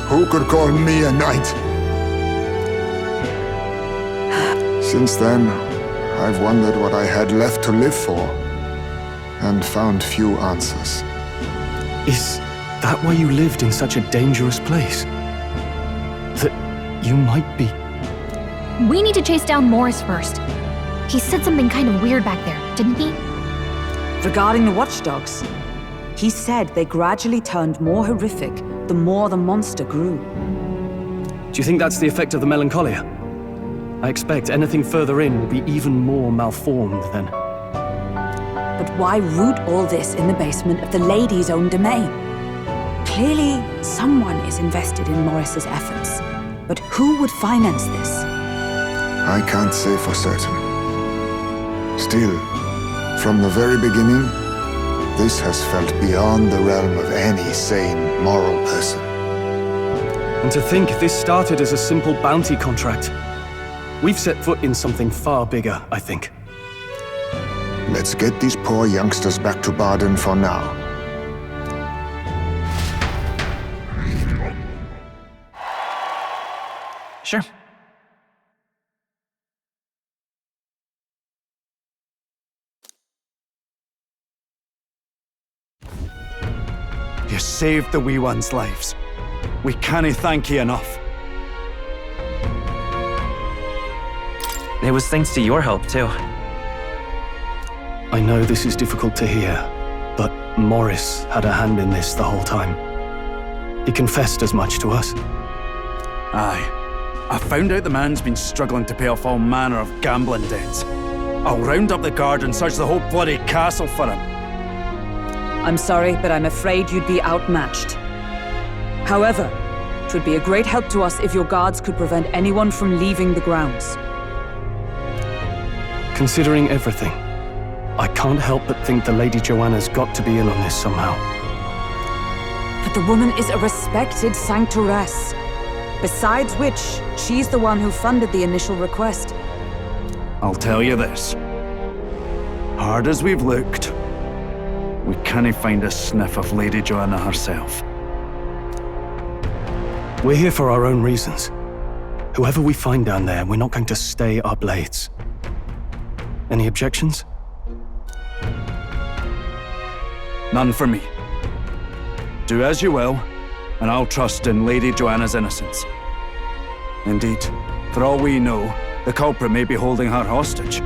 Who could call me a knight? Since then, I've wondered what I had left to live for, and found few answers. Is that why you lived in such a dangerous place? That you might be... We need to chase down Morris first. He said something kind of weird back there, didn't he? Regarding the watchdogs, he said they gradually turned more horrific the more the monster grew. Do you think that's the effect of the melancholia? I expect anything further in will be even more malformed then. But why root all this in the basement of the lady's own domain? Clearly, someone is invested in Morris's efforts. But who would finance this? I can't say for certain. Still, from the very beginning, this has felt beyond the realm of any sane, moral person. And to think this started as a simple bounty contract. We've set foot in something far bigger, I think. Let's get these poor youngsters back to Baden for now. Sure. You saved the wee ones' lives. We cannae thank you enough. It was thanks to your help, too. I know this is difficult to hear, but Morris had a hand in this the whole time. He confessed as much to us. Aye. I found out the man's been struggling to pay off all manner of gambling debts. I'll round up the guard and search the whole bloody castle for him. I'm sorry, but I'm afraid you'd be outmatched. However, it would be a great help to us if your guards could prevent anyone from leaving the grounds. Considering everything, I can't help but think the Lady Joanna's got to be in on this somehow. But the woman is a respected sanctoress. Besides which, she's the one who funded the initial request. I'll tell you this. Hard as we've looked, we cannae find a sniff of Lady Joanna herself. We're here for our own reasons. Whoever we find down there, we're not going to stay our blades. Any objections? None for me. Do as you will, and I'll trust in Lady Joanna's innocence. Indeed, for all we know, the culprit may be holding her hostage.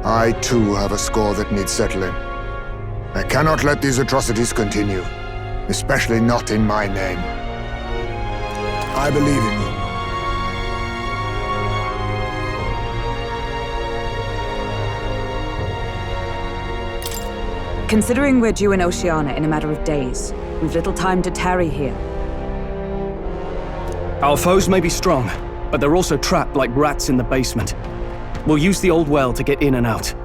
I too have a score that needs settling. I cannot let these atrocities continue, especially not in my name. I believe in you. Considering we're due in Oceania in a matter of days, we've little time to tarry here. Our foes may be strong, but they're also trapped like rats in the basement. We'll use the old well to get in and out.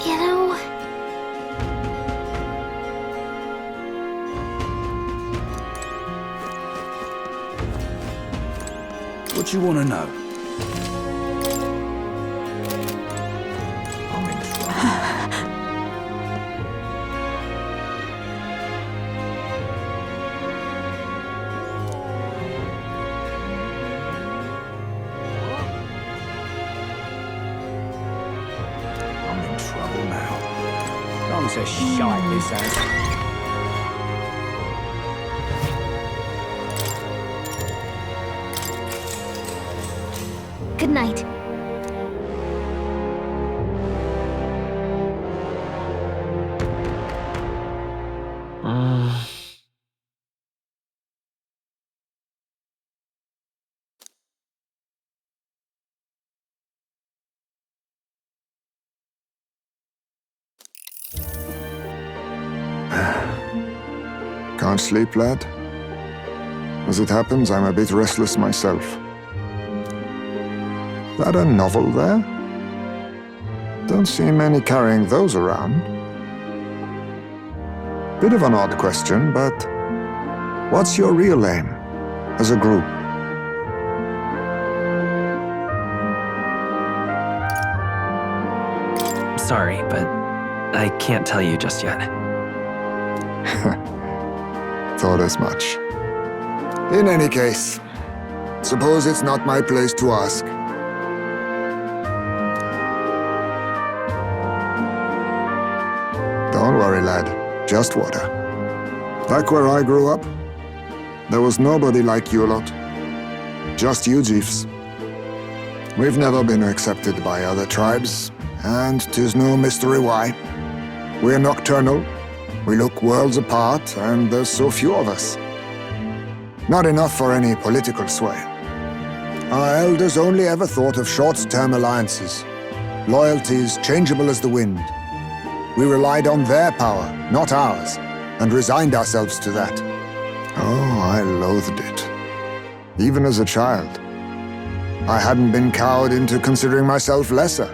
You know, What do you want to know? I'm in trouble. I'm in trouble now. Gone to shite, this has. good night. Can't sleep, lad? As it happens, I'm a bit restless myself. That a novel there? Don't see many carrying those around. Bit of an odd question, but what's your real aim as a group? Sorry, but I can't tell you just yet. Thought as much. In any case, suppose it's not my place to ask. Don't worry, lad. Just water. Back where I grew up, there was nobody like you lot. Just you chiefs. We've never been accepted by other tribes, and 'tis no mystery why. We're nocturnal, we look worlds apart, and there's so few of us. Not enough for any political sway. Our elders only ever thought of short-term alliances, loyalties changeable as the wind. We relied on their power, not ours, and resigned ourselves to that. Oh, I loathed it. Even as a child. I hadn't been cowed into considering myself lesser.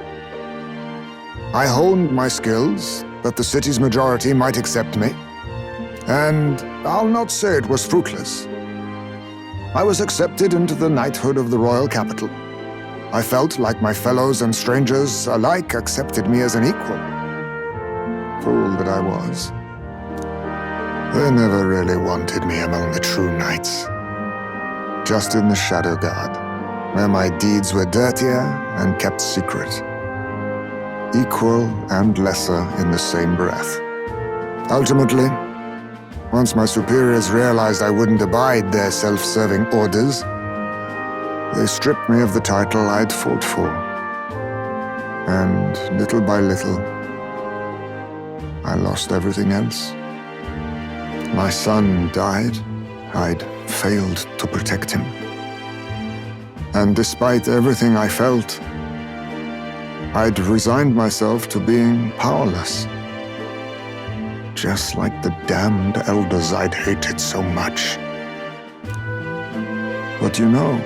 I honed my skills, that the city's majority might accept me. And I'll not say it was fruitless. I was accepted into the knighthood of the royal capital. I felt like my fellows and strangers alike accepted me as an equal. Fool that I was. They never really wanted me among the true knights. Just in the Shadow Guard, where my deeds were dirtier and kept secret. Equal and lesser in the same breath. Ultimately, once my superiors realized I wouldn't abide their self-serving orders, they stripped me of the title I'd fought for. And little by little, I lost everything else. My son died. I'd failed to protect him. And despite everything I felt, I'd resigned myself to being powerless. Just like the damned elders I'd hated so much. But you know,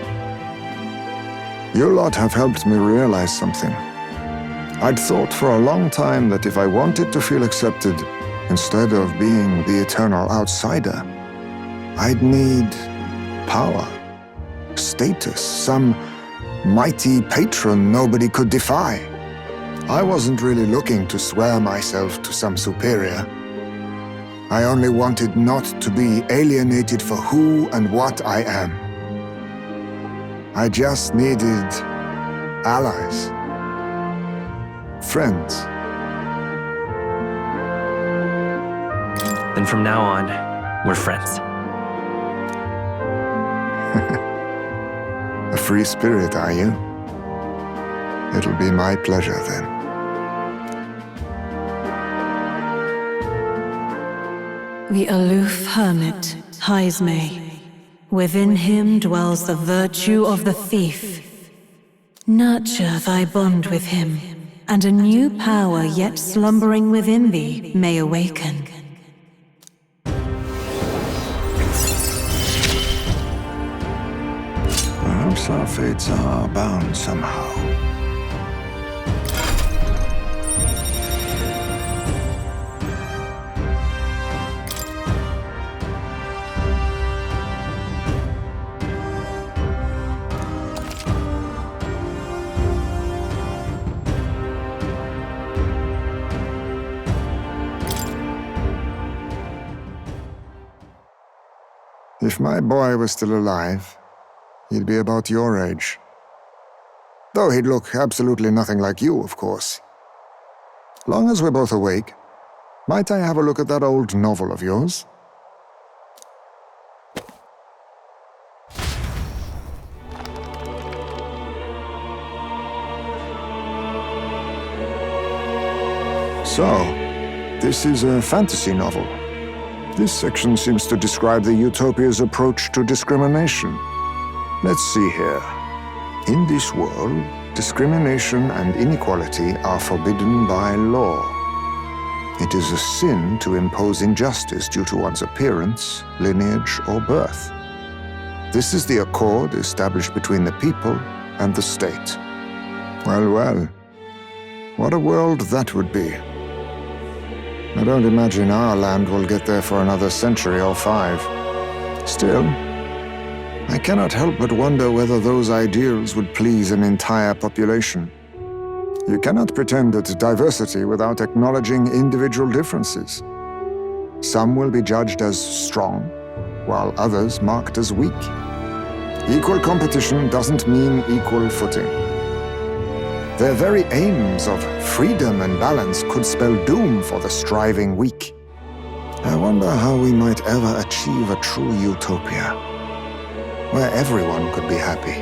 you lot have helped me realize something. I'd thought for a long time that if I wanted to feel accepted, instead of being the eternal outsider, I'd need power, status, some mighty patron nobody could defy. I wasn't really looking to swear myself to some superior. I only wanted not to be alienated for who and what I am. I just needed allies. Friends. Then from now on, we're friends. A free spirit, are you? It'll be my pleasure then. The aloof hermit, Heisme. Within him dwells the virtue of the thief. Nurture thy bond with him, and a new power yet slumbering within thee may awaken. Perhaps our fates are bound somehow. If my boy was still alive, he'd be about your age. Though he'd look absolutely nothing like you, of course. Long as we're both awake, might I have a look at that old novel of yours? So, this is a fantasy novel. This section seems to describe the Utopia's approach to discrimination. Let's see here. In this world, discrimination and inequality are forbidden by law. It is a sin to impose injustice due to one's appearance, lineage, or birth. This is the accord established between the people and the state. Well, well. What a world that would be. I don't imagine our land will get there for another century or 5. Still, I cannot help but wonder whether those ideals would please an entire population. You cannot pretend at diversity without acknowledging individual differences. Some will be judged as strong, while others marked as weak. Equal competition doesn't mean equal footing. Their very aims of freedom and balance could spell doom for the striving weak. I wonder how we might ever achieve a true utopia, where everyone could be happy.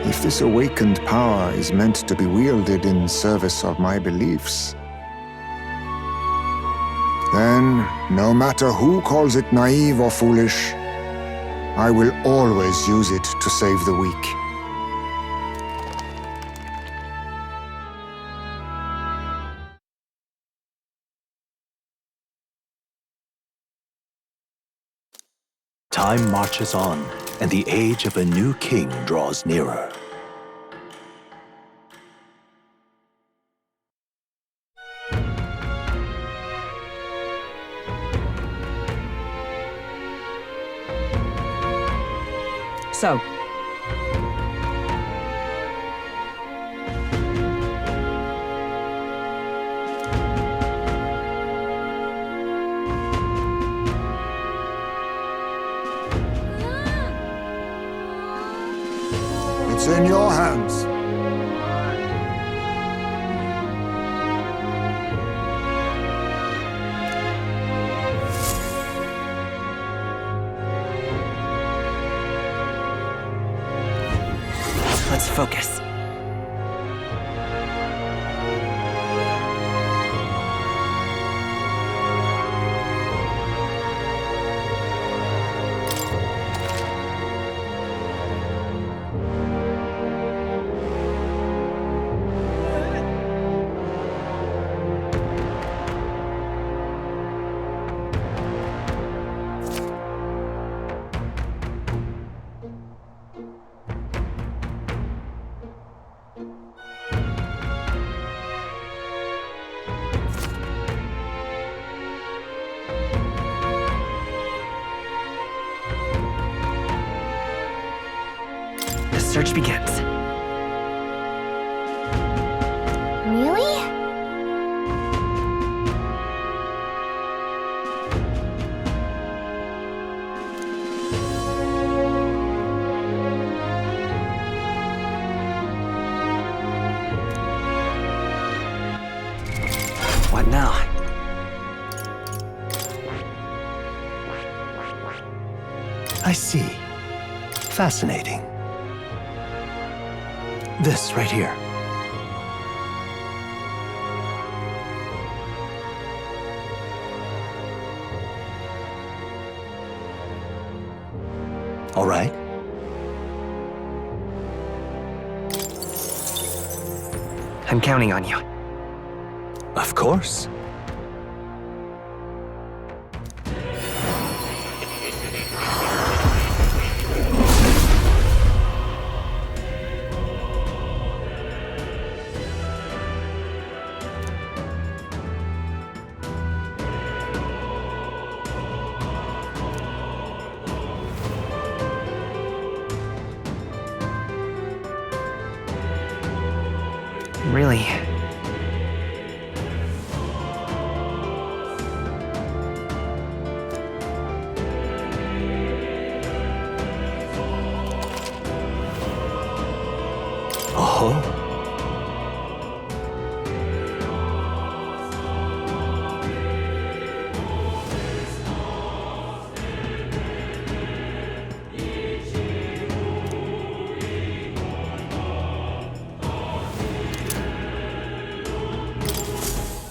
If this awakened power is meant to be wielded in service of my beliefs, then, no matter who calls it naive or foolish, I will always use it to save the weak. Time marches on, and the age of a new king draws nearer. So, It's in your hands. Let's focus. Search begins. Really? What now? I see. Fascinating. This right here. all right? I'm counting on you. Of course. Really? Oh.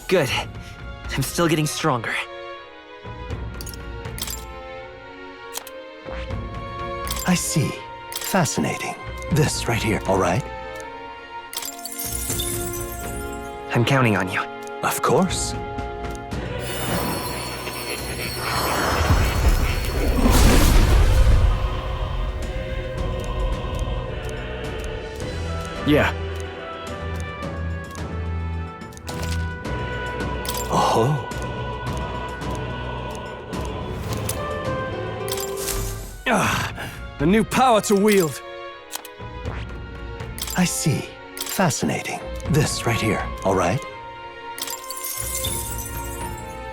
Good. I'm still getting stronger. I see. Fascinating. This right here, all right? I'm counting on you. Of course. Yeah. Oh. A new power to wield. I see. Fascinating. This right here, all right?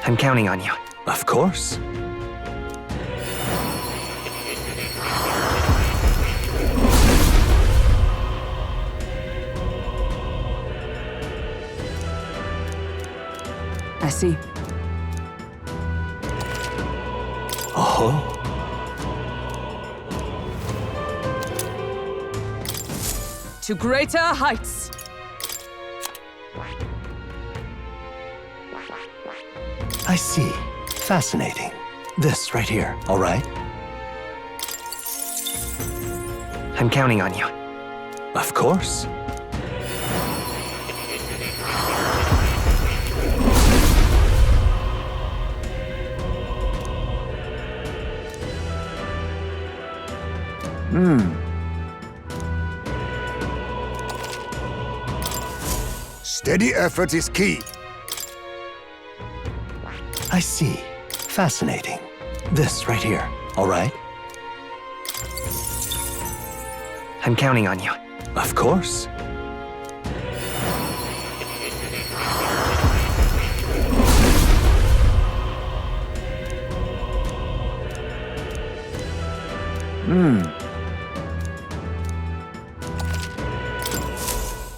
I'm counting on you. Of course. I see. Oh. To greater heights. I see. Fascinating. This right here, all right? I'm counting on you. Of course. Steady effort is key. I see. Fascinating. This right here, all right? I'm counting on you. Of course.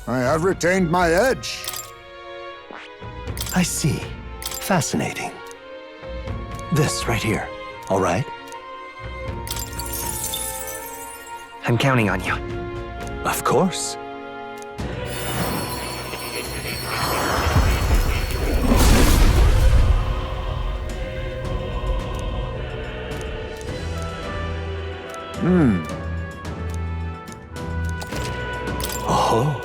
I have retained my edge. I see. Fascinating. This right here, all right? I'm counting on you. Of course. Oh.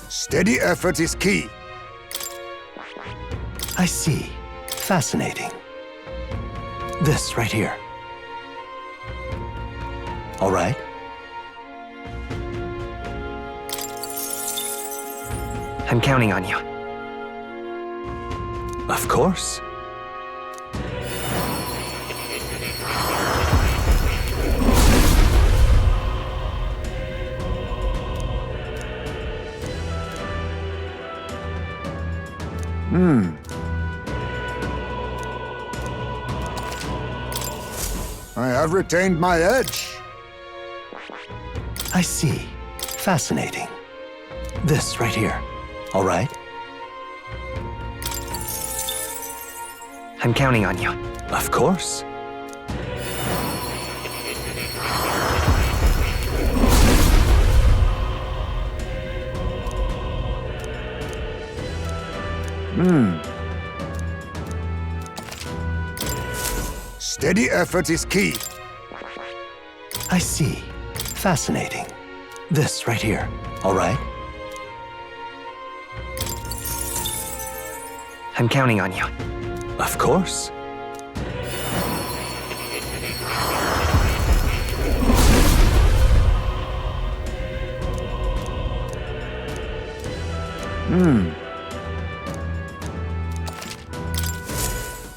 Steady effort is key. I see. Fascinating. This right here. All right? I'm counting on you. Of course. I have retained my edge. I see. Fascinating. This right here. All right? I'm counting on you. Of course. Steady effort is key. I see. Fascinating. This right here. All right? I'm counting on you. Of course.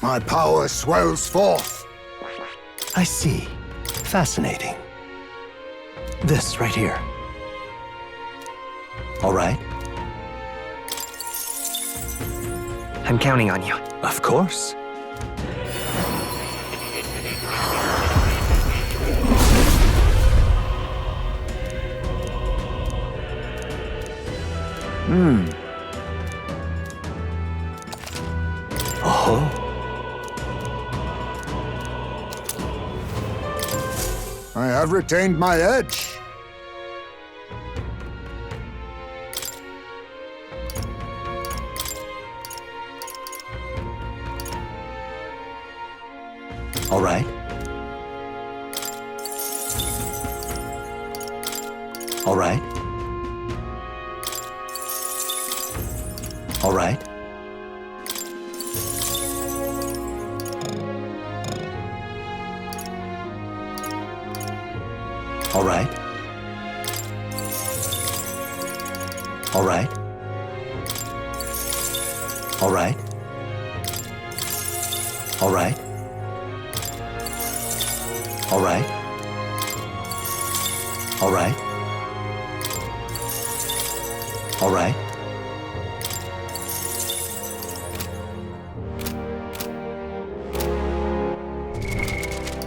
My power swells forth. I see. Fascinating. This right here. All right? I'm counting on you. Of course. Oh. I have retained my edge. All right. All right. All right. All right. All right. All right. All right. All right. All right. All right.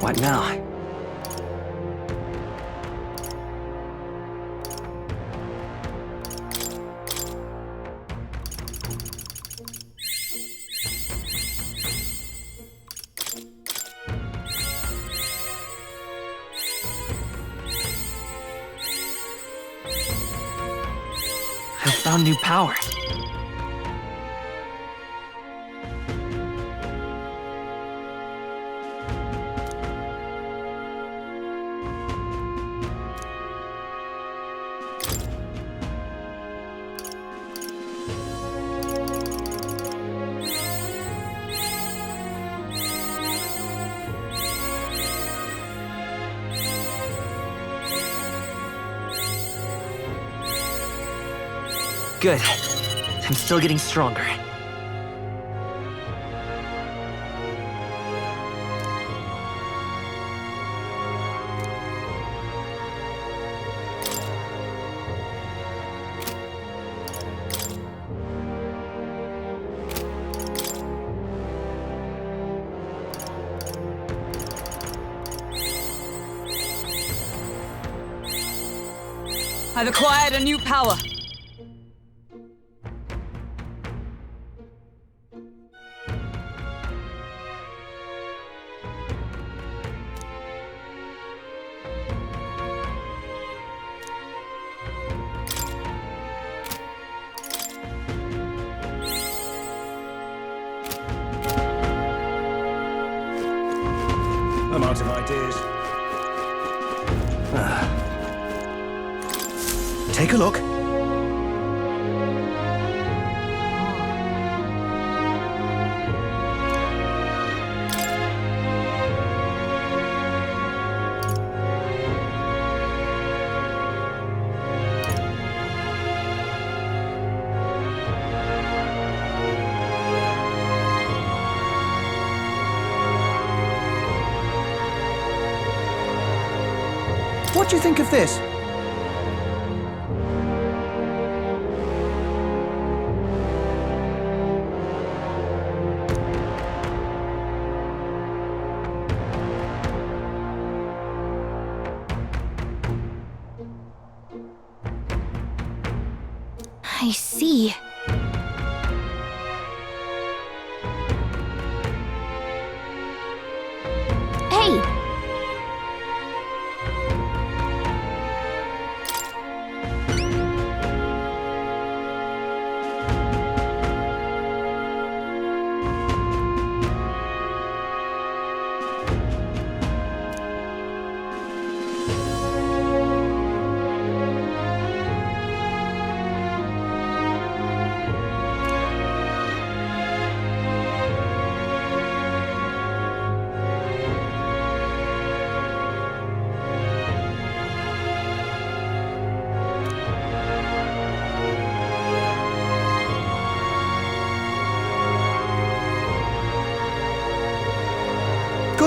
What now? I found new power. Good. I'm still getting stronger. I've acquired a new power. I'm out of ideas. Take a look. What do you think of this? I see. Hey!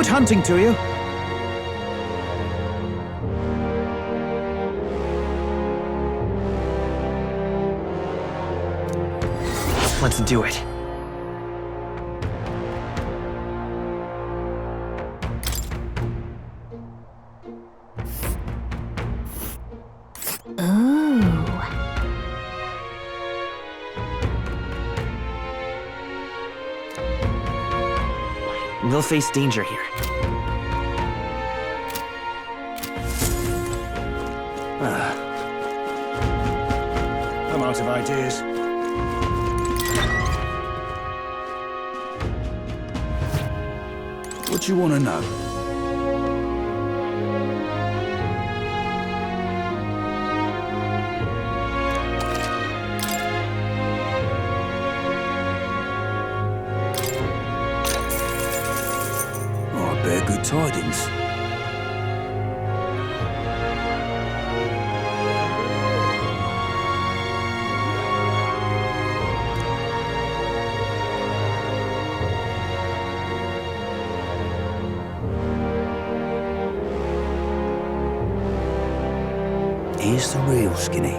Good hunting to you. Let's do it. We'll face danger here. I'm out of ideas. What you want to know? Oh, I bear good tidings. Here's the real skinny.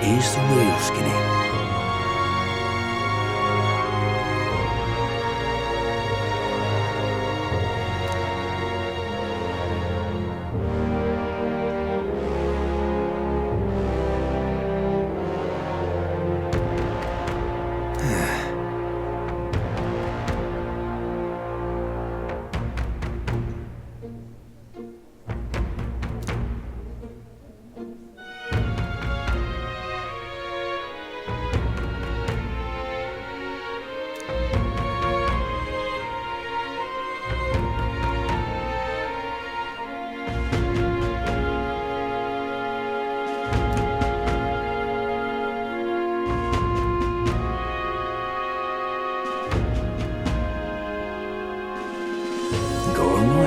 Here's the real skinny.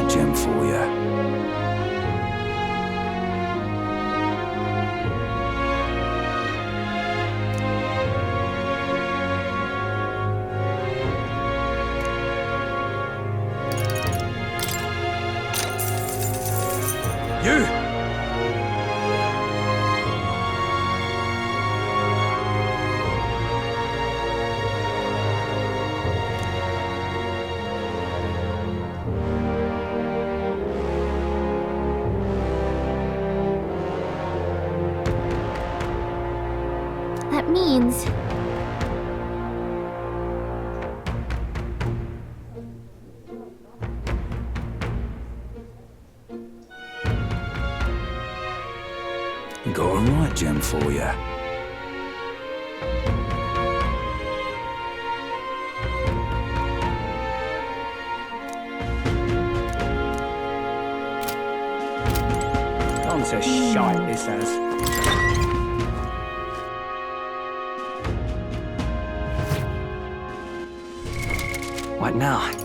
Gem for you. You! That means... Got a right gem for you. On to shite, this has. What now?